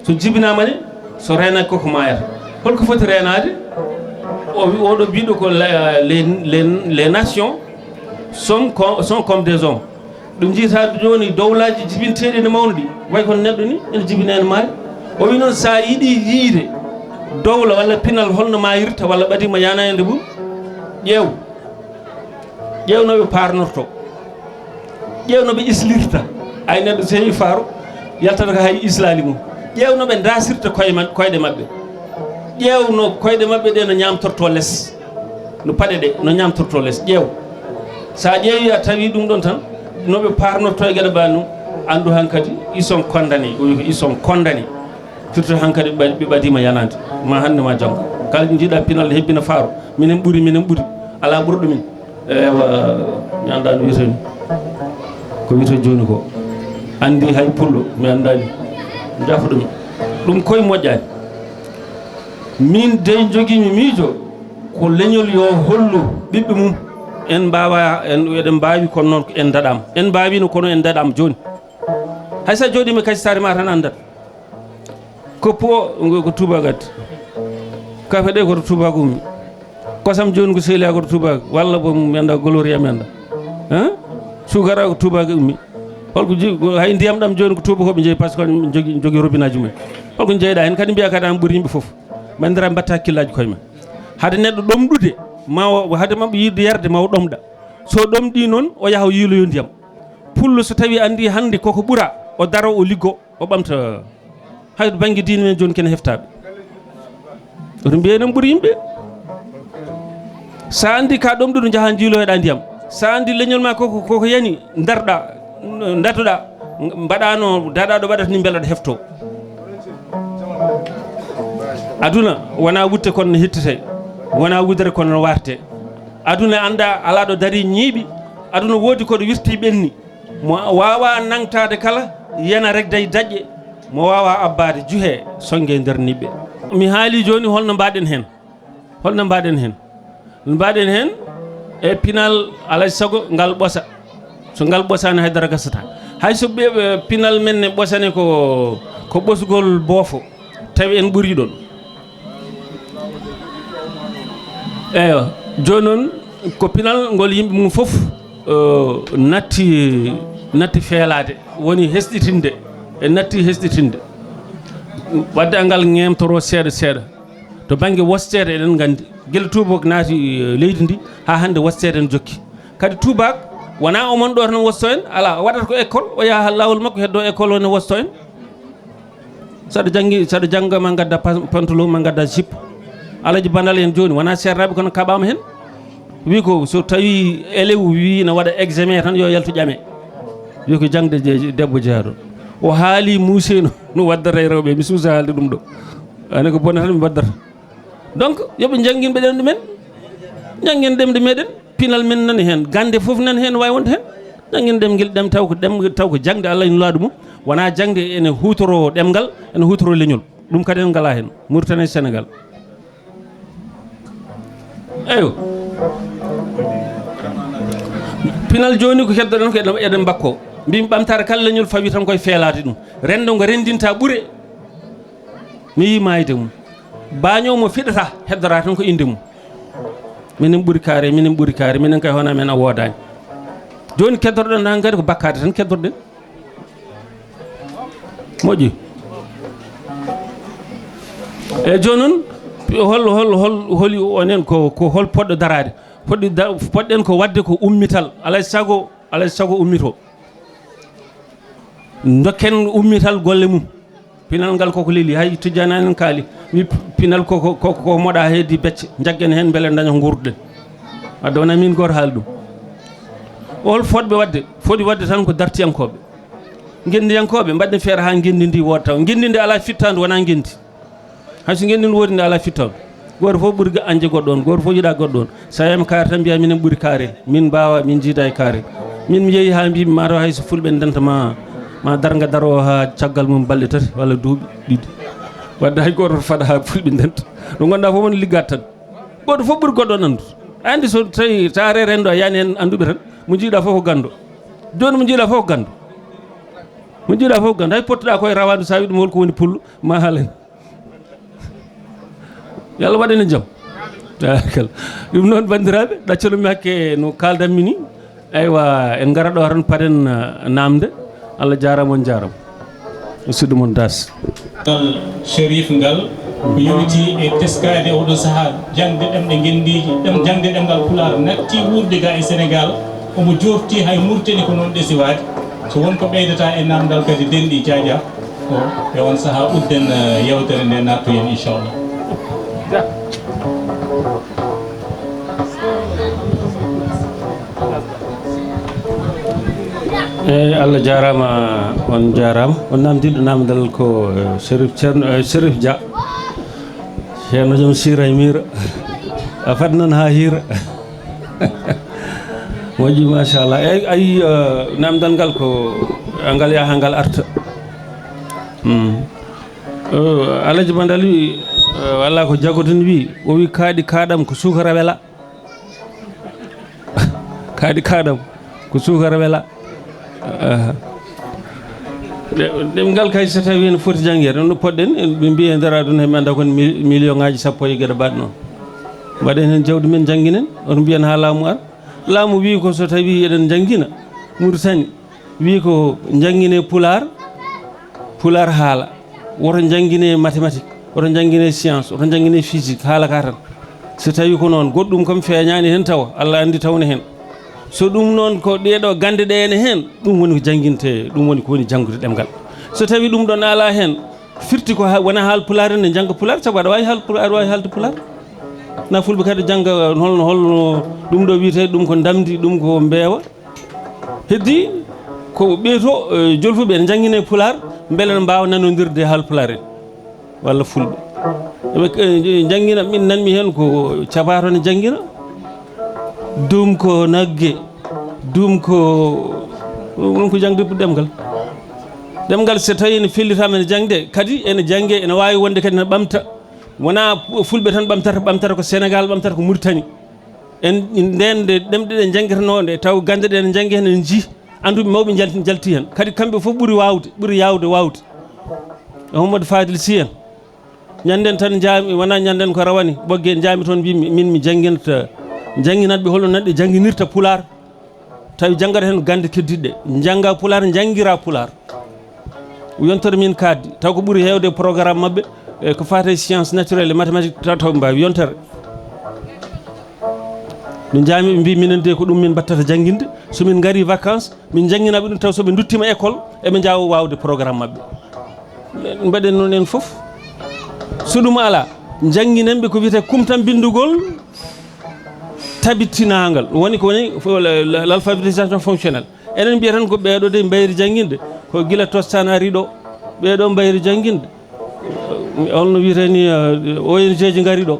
so jibinama ne so renaki koko mayata holko foti renade oɗo mbiɗo ko les nations sont comme des hommes ɗum jiita joni dowlaji jibinteɗi ne mawni ɗi way kono neɗɗo ni ene jibina en maayi o wi noon sa yiiɗi yiide dowla walla pinal holno mayirta walla ɓadima yana e nde ɓuur ƴewnoɓe parnorto ƴewnoɓe islirta ay neɗɗo so heewi faaro yaltata ko hay islali mum ƴewnoɓe dasirta koyɗe mabɓe ƴewno koyɗe mabɓe ɗe no ñamtorto less no paɗe ɗe no ñamtorto less ƴeew sa ƴeewi a tawi ɗum ɗon tan noɓe parnorto e gueɗe mbani ɗum andu hankkadi ils sont condamnés o wi ko ils sont condamnés firto hankkadi ɓe ɓadima yanade ma hande ma janggo kala jiiɗa pinal hebbina faaro minen ɓuuri ala ɓurɗo min ewa mi anda no wiyetoni ko wiyete joni ko andi hay pullo mi andani jafoɗumi ɗum koye moƴƴani min dey joguimi miijo ko leñol yo hollu ɓiɓɓe mum en mbawa eɗen mbawi kono noon en daɗama en mbawino kono en daɗama joni haysa jooɗima kasitare ma tan andat koppu o ko tubak addi kafe ɗe koto tubak ummi kosam joni ko seeli koto tubak walla bo mi anda gloria mi anda sukara ko tubak ummi holko hay ndiyam ɗam joni ko tubakoɓe jeeyi par ce que jogui robinet ji mumen holko jeyɗa hen kadi mbiya kadi an ɓuuri yimɓe foof bandira mbatta hakkillaji koye ma hade neɗɗo ɗomɗude ma hade mabɓe yidde yarde ma o ɗomɗa so ɗomɗi noon o yaaha o yiiloyo ndiyam pullo so tawi andi hande koko ɓuura o daro o liggo o ɓamta hayɗo banggue diine men joni kene heftaɓe oto mbiye enen ɓuuri yimɓe sa andi ka ɗomɗuɗo jaaha jiiloyoɗa ndiyam sa andi leñol ma koko yani darɗa datoɗa mbaɗano daɗaɗo waɗata ni beelaɗo hefto aduna wona wutte kono no hettite wona wudere kono no warte aduna anda ala ɗo daari ñiiɓi aduna woodi koɗo wirti ɓenni mo wawa nangtade kala yana regde e daƴƴe mo wawa abbade juuhe songge nder niɓɓe mi haali joni holno mbaɗen hen e pinal alay saago ngal ɓosa so ngal ɓosani haydara gasata hay so ɓe pinal men ne ɓosane ko ɓosgol boofo tawi en ɓuuri ɗon eyo joni noon ko pinal ngol yimɓe mum foof natti feelade woni hesɗitinde e natti hesɗitinde wadde angal ngemtoro seeɗa to banggue wostede eɗen gandi guila tubak naati leydi ndi ha hande wostede en jokki kadi tubak wona omon ɗo tan wosto en ala waɗata ko école o yaha lawol makko heddo école o ne wosto en saɗa jangga ma gadda pantalon ma gadda jippe alaji bandal en joni wona sernaɓe kono kaɓama hen wi ko so tawi élève wi ne waɗa examen tan yo yaltu ƴame wi ko jangde debbo jeeyaɗo o haali muuse no waddata e rewɓe mi suusa haalde ɗum ɗo ane ko bonna tan mi waddata donc yooɓe jangguin ɓe ɗemɗe men jangguin ɗemɗe meɗen pinal men nani hen gande foof nani hen wawi wonde hen jangguin ɗemguel ɗem taw ko jangde Allah ene laaɗu mum wona jangde ene hutoro ɗemgal ene hutoro leñol ɗum kadi en ngala hen Mauritanie Sénégal eyo pinal joni ko heddoɗen ko eɗen bakko mbimi ɓamtare kala leñol fawi tan koye feelade ɗum rendo ngo rendinta ɓuure mi yi mayde mum baño mo fiɗata heddora tan ko inde mum minen ɓuuri kaare minen kay hono men a wodani joni keddorɗen han kadi ko bakkade tan keddorɗen moƴƴi e joni noon holi onen ko hol poɗɗo darade poɗɗen ko wadde ko ummital alay sago ummito dokken ummital golle mum pinal ngal koko leeli hay tijjani en kaali mi pinal ko moɗa heddi becce jaggen hen beele daña gurduɗen wadde wona min goto haali ɗum hol foti wadde tan ko dartiyankoɓe gendiyankoɓe mbaɗen feere ha gendi ndi woda taw gendi ndi ala fittande wona gendi hayso gendi ndi wodi ndi ala fittande goto fof ɓuuri anje goɗɗo on goto fof yiiɗa goɗɗo on sa yami kaare tan mbiya minen ɓuuri kaare min mbawa min jiida e kaare min mi yeehi ha mbimi mataw hayso fulɓe dentama ma darga daro ha caggal mum balɗe tati walla duuɓi ɗiɗi wadde hay goto faɗa ha fulɓe denta ɗo gonɗa fof woni liggat tan goto fof ɓuuri goɗɗo on andu andi so tawi ta are rendo a yani hen anduɓe tan mo jiiɗa fof ko gando joni mo jiiɗa fof ko gando hay pottuɗa koye rawandu sa wi ɗum holko woni pullo ma haalen yo Allah waɗane jaam kala ɗum noon bandiraɓe ɗaccanumi hakke no kaldanmi ni aywa en gara ɗo tan paɗen namde Allah jarama on jarama musidɗo moon das ngal sérif ngal ko yowiti e teskade oɗo saaha jangde ɗemɗe gendiji jangde ɗemgal pulaar natti wurde ga e Sénégal omo jofti hay murteni ko noon ɗesi waade so wonko ɓeydata e namdal kadi denɗi Diadia ko e on saaha udden yewtere nde nattu hen inchallah eyyi Allah jarama on jarama on namdiɗo namdal ko Sérif Dia ceerno joom sira e mira a fat noon ha hira moƴƴi machallah eyyi ayi namdal ngal ko ngal yaaha ngal arta Alaji Bandal wi walla ko jagodon wi o wi kaaɗi kaɗam ko sukara wela kaaɗi kaɗam ko sukara wela ɗemgal kay so tawi en foti janggede no poɗɗen ɓe mbi e nder aduna heɓe anda kon million ngaji sappo e gueɗe baɗe noon mbaɗen hen jawdi men jangginen on mbiyan ha laamu ar laamu wi ko so tawi eɗen janggina Mauritanie wi ko janggine pular haala woto janggine mathématique woto janggine science woto janggine physique haala ka tan so tawi ko noon goɗɗum kam feeñani hen tawa Allah andi tawne hen so ɗum noon ko ɗeɗo gande ɗe ene hen ɗum woni ko janguinte ɗum woni ko woni janggude ɗemgal so tawi ɗum ɗon ala hen firti ko wona haal pular en ne jangga pular saabu aɗa wawi haalde pular na fulɓe kadi jangga holno ɗum ɗo wiyete ɗum ko damdi ɗum ko mbeewa heddi ko ɓeeto jolfuɓe ene janggine pular beele ne mbawa nanodirde haal pular en walla fulɓe eɓe janggina min nanmi hen ko cabato ne janggina dum ko nagge dum ko ɗum ko jangde ɗemgal so tawi ene fellitama ene jangde kadi ene jangge ene wawi wonde kadi ne ɓamta wona fulɓe tan ɓamtata ko Sénégal ɓamtata ko Mauritanie en nden ɗemɗe ɗe jangguetanode taw gande ɗe ne janggue hen en jii anduɓe mawɓe jalti hen kadi kamɓe foof ɓuuri yawde wawde Mamadou Fadil Sy en ñanden tan jaami wona ñanden ko rawani ɓoggue jaami toon mbimi min mi jangguinatɓe holno nanɗe jangguinirta pular tawi janggata hen gande keddiɗe jangga pular jangguira pular yontere min kaddi taw ko ɓuuri hewde programme mabɓe ko fate science naturelle et mathématique taw mbawi yontere no jaami ɓe mbi minen de ko ɗum min battata janguinde somin gari vacances min jangguinaɓe ɗum taw soɓe duttima école eɓe jawa wawde programme mabɓe mbaɗen noon en foof so ɗum ala jangguinenɓe ko wiyete kumtan bindugol tabitinagal woni ko woni l'alphabétisation fonctionnelle enen mbiya tan ko ɓeeɗo de mbayri janguinde ko guila tostan ari ɗo ɓeeɗo mbayri janguinde holno wiyete ni ONG ji gari ɗo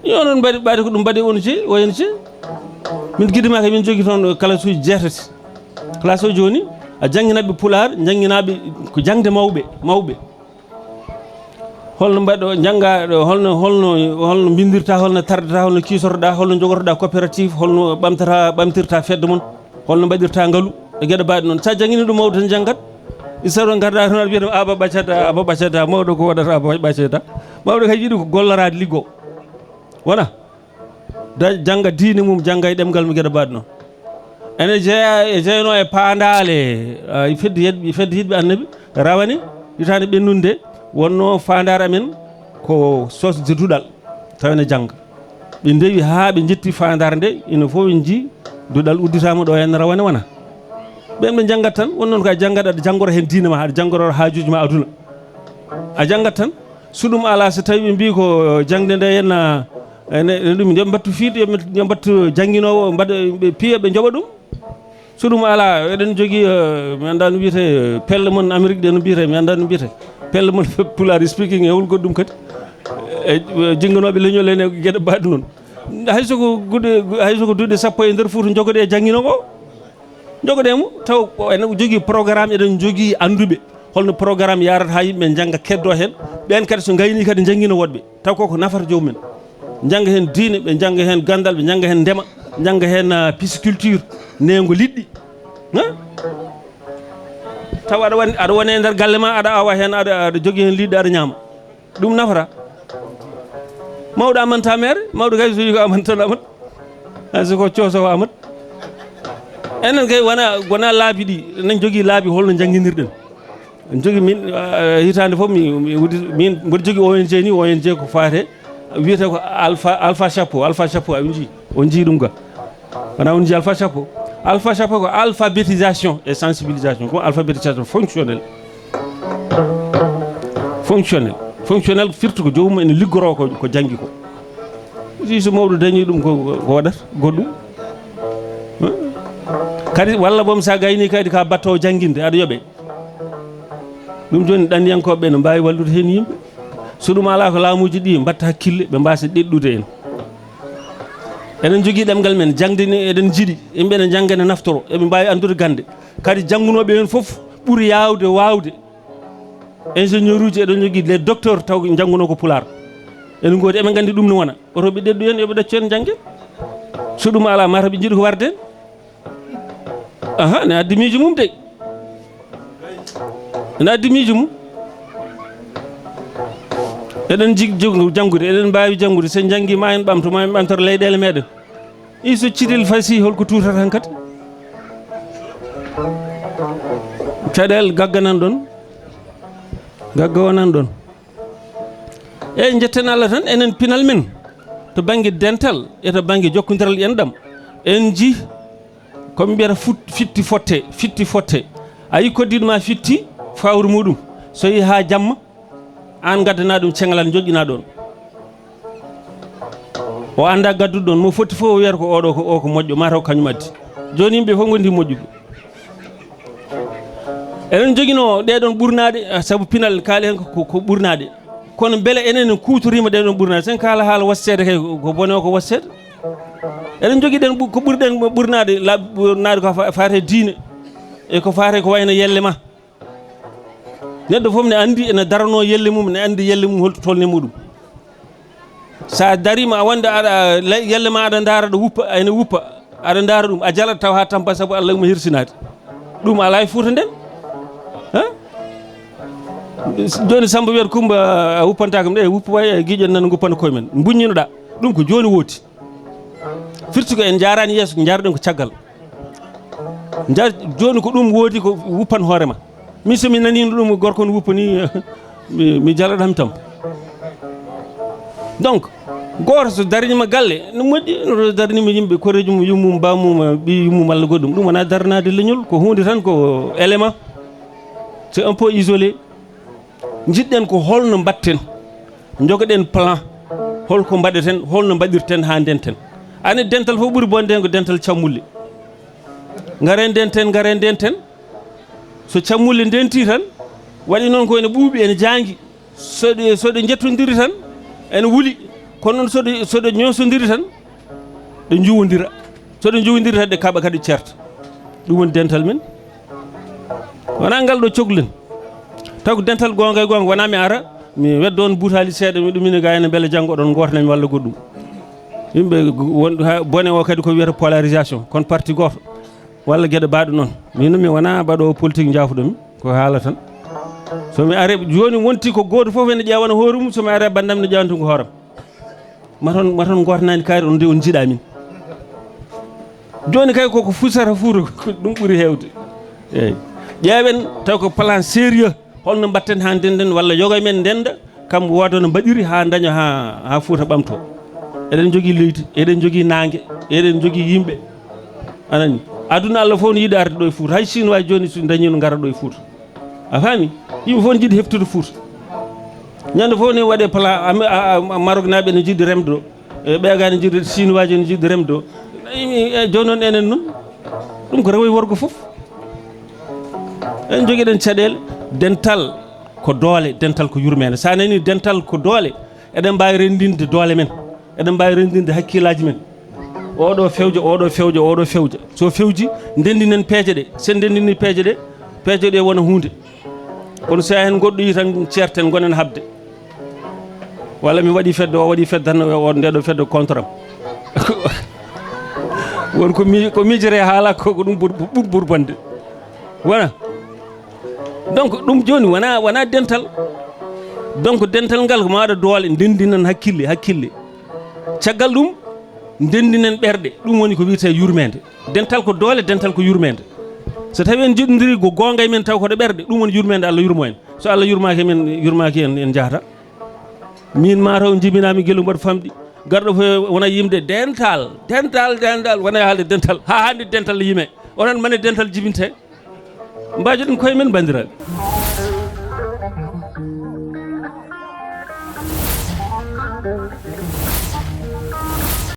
yonon mbaɗi ko ɗum mbaɗi ONG min guidimaka min jogui toon classe uji jeetati classe o joni a jangguinaɓe pular jangguinaɓe ko jangde mawɓe holno mbaɗo jangga holno bindirta holno tardata holno kisortoɗa holno jogortoɗa coopérative holno ɓamtirta fedde mon holno mbaɗirta ngalu e gueɗe mbaɗe noon sa jangguini ɗum mawɗo tan janggat isaro garda tan aɗa wiyata aba ɓaccata mawɗo ko waɗata aba ɓaccata mawɗo kay yiiɗi ko gollorade liggo wona jangga diine mum jangga e ɗemgal mo gueɗe mbaɗe noon ene jeeya e jeyno e paandale fedde yiɗɓe annabi rawane yitande ɓennunde wonno fandare amen ko sosde duɗal tawene jangga ɓe ndewi ha ɓe jetti fandare nde ina fof en jii duɗal udditama ɗo henna rawane wona ɓen ɓe janggat tan won noon ko a janggat aɗa janggoro hen diine ma aɗa janggoro hajuji ma aduna a janggat tan so ɗum ala so tawi ɓe mbi ko jangde nde henna ɗum yoɓe mbattu fiiɗe yoɓe mbattu jangguinowo mbaɗa ɓe piya ɓe jooɓa ɗum so ɗum ala eɗen jogui mi anda no wiyete pelle mon Amérique ɗe no mbiyete mi anda no mbiyete pelle mon pulaar speaking e wulgoɗ ɗum kadi e jingganoɓe leñol ene gueɗe mbaɗe noon haysoko duuɗe sappo e nder Fouta jogoɗe jangguino ko jogoɗemo taw ene jogui programme eɗen jogui anduɓe holno programme yarata ha yimɓe jangga keddo hen ɓen kadi so gayni kadi jangguino woɗɓe taw koko nafata jomumen jangga hen diine ɓe jangga hen gandal ɓe jangga hen ndema jangga hen pisciculture nengo liɗɗi taw aɗa wone nder galle ma aɗa awa hen aɗa jogui hen liɗɗi aɗa ñama ɗum nafata mawɗo amanta mere mawɗo kay so wi ko amanta tan amat hay soko coosowo amat enen kay wona laabi ɗi enen jogui laabi holno jangguinirɗen en jogui min hitande foof min mboɗo jogui ONG ni ONG ko fate wiyete ko alpha chapeau a jii on jii ɗum ga wona on jii alpha chapeau ko alphabétisation et sensibilisation ko alphabétisation fonctionnel firtu ko jomum ene liggoro ko janggi ko si so mawɗo dañi ɗum ko waɗata goɗɗum kadi walla boom sa gayni kadi ka battowo jangguinde aɗa yooɓe ɗum joni ɗanniyankoɓe ne mbawi wallude hen yimɓe so ɗum ala ko laamuji ɗi mbatta hakkille ɓe mbasa ɗeɗɗude en eɗen jogui ɗemgal men jangdini eɗen jiiɗi yimɓe ne jangga ne naftoro eɓe mbawi andude gande kadi janggunoɓe hen foof ɓuuri yawde wawde ingénieur uji eɗen jogui les docteur taw jangguno ko pular ene goodi eɓe gandi ɗum ne wona oto ɓe ɗeɗɗu hen yoɓe ɗaccu hen janggen so ɗum ala mata ɓe jiiɗi ko warde hen ne addi miijo mum de ene addi miijo mum eɗen jiggi janggude eɗen mbawi janggude sen janggi ma en ɓamtoro leyɗele meɗen so ciɗel fasi holko tutata hen kadi caɗele gagga nan ɗon gagga o nan ɗon eyyi jetten Allah tan enen pinal men to banggue dental e to banggue jokkodiral enɗam en jii koɓe mbiyata fitti fotte a yi koddiɗo ma fitti fawru muɗum so yi ha jamma an gaddana ɗum cengalal joƴƴina ɗon o anda gadduɗo ɗon mo fotti fof o wiyata ko oɗo ko moƴƴo mataw kañum addi joni yimɓe fof gondi moƴƴuɓe eɗen joguino ɗeɗon ɓurnaɗe saabu pinal kaali hen ko ɓurnaɗe kono beele enen kutorima ɗeɗon ɓurnaɗe sen kala haala wassede kay ko bone o ko wassede eɗen jogui ɗen ko ɓurɗen ɓurnaɗe ɓurnaɗe ko fate diine e ko fate ko wayno yelle ma neɗɗo foof ne andi ene darano yelle mum ne andi yelle mum holto tolni muɗum sa darima a wonde aɗa yelle ma aɗa daara ɗo wuppa ene wuppa aɗa daara ɗum a jalat taw ha tampa saabu Allah mo hirsinade ɗum ala e Fouta nden joni Samba wiyata Coumba a wuppantakam ɗe wuppa way guiƴen nan guppana koyemen buññinoɗa ɗum ko joni wooti firti ko en jarani yeeso ko jarɗen ko caggal joni ko ɗum woodi ko wuppan hoorema min somi nanino ɗum gorko no wuppa ni mi jalaɗam tam donc goto so darinima galle no moƴƴi no darinima yimɓe koreji mum yummum bamum ɓi yummum walla goɗɗum ɗum wona darnade leñol ko hunde tan ko élément c'est un peu isolé jiɗɗen ko holno mbatten jogoɗen plan holko mbaɗeten holno mbaɗirten ha ndenten ane dental fof ɓuuri bonde ko dental cammulle garen denten so cammulle ndenti tan waɗi noon ko ene ɓuuɓi ene jangi soɗe jettodiri tan ene wuuli kono noon soɗe ñosodiri tan ɗe juwodira soɗe juwodiri tan ɗe kaɓa kadi certa ɗum woni dental men wona ngal ɗo cohlen taw ko dental gonga e gonga wona mi ara mi weddo on butali seeɗa mi ɗumina ga ene beele janggo ɗon gotanami walla goɗɗum yimɓe bone o kadi ko wiyata polarisation kono parti goto walla gueɗe baɗe noon min mi wona mbaɗowo politique jaafuɗomi ko haala tan somi are joni wonti ko goto foof ene ƴewana hoore mum somi are bandam ne ƴewantu ko hooram maton gotanani kaari on de on jiiɗa min joni kay koko fusata fuuta ɗum ɓuuri hewde eyyi ƴeewen taw ko plan sérieux holno mbatten ha ndenden walla yogoy men ndenda kam woda no mbaɗiri ha daña ha Fouta ɓamto eɗen jogui leydi eɗen jogui nangue eɗen jogui yimɓe anani aduna Allah fof no yiiɗi arde ɗo e Fouta hay chinois joni so dañino gara ɗo e Fouta a faami yimɓe fof ne jiiɗi heftude Fouta ñande fof ne waɗe plan Maroc naɓe ne jiiɗi remde ɗo ɓeega ne jiiɗi chinois ji ne jiiɗi remde ɗo joni noon enen noon ɗum ko rewoye worgo fof en joguiɗen caɗele dental ko doole dental ko yurmede sa nani dental ko doole eɗen mbawi rendinde doole men eɗen mbawi rendinde hakkillaji men oɗo fewja so fewji ndendinen peeje ɗe sen ndendini peeje ɗe wona hunde kono sa hen goɗɗo yi tan ceerten gonen habde walla mi waɗi fedde o waɗi fedde tan o ndeɗo fedde contre am won ko miijere haala ko ɗum ɓuuri bonde wona donc ɗum joni wona dental donc dental ngal ko maɗa doole ndendinan hakkille caggal ɗum ndendinen ɓerɗe ɗum woni ko wiyete yurmede dental ko doole dental ko yurmede so tawi en jiɗodiri ko gonga e men taw koɗo ɓerɗe ɗum woni yurmede Allah yurmo en so Allah yurmaki en jahata min mataw jibinami guelu mbaɗa famɗi garɗo fo wona yimde dental wona haalde dental ha hande dental yime onon mane dental jibinte mbajoɗen koye men bandiraɓe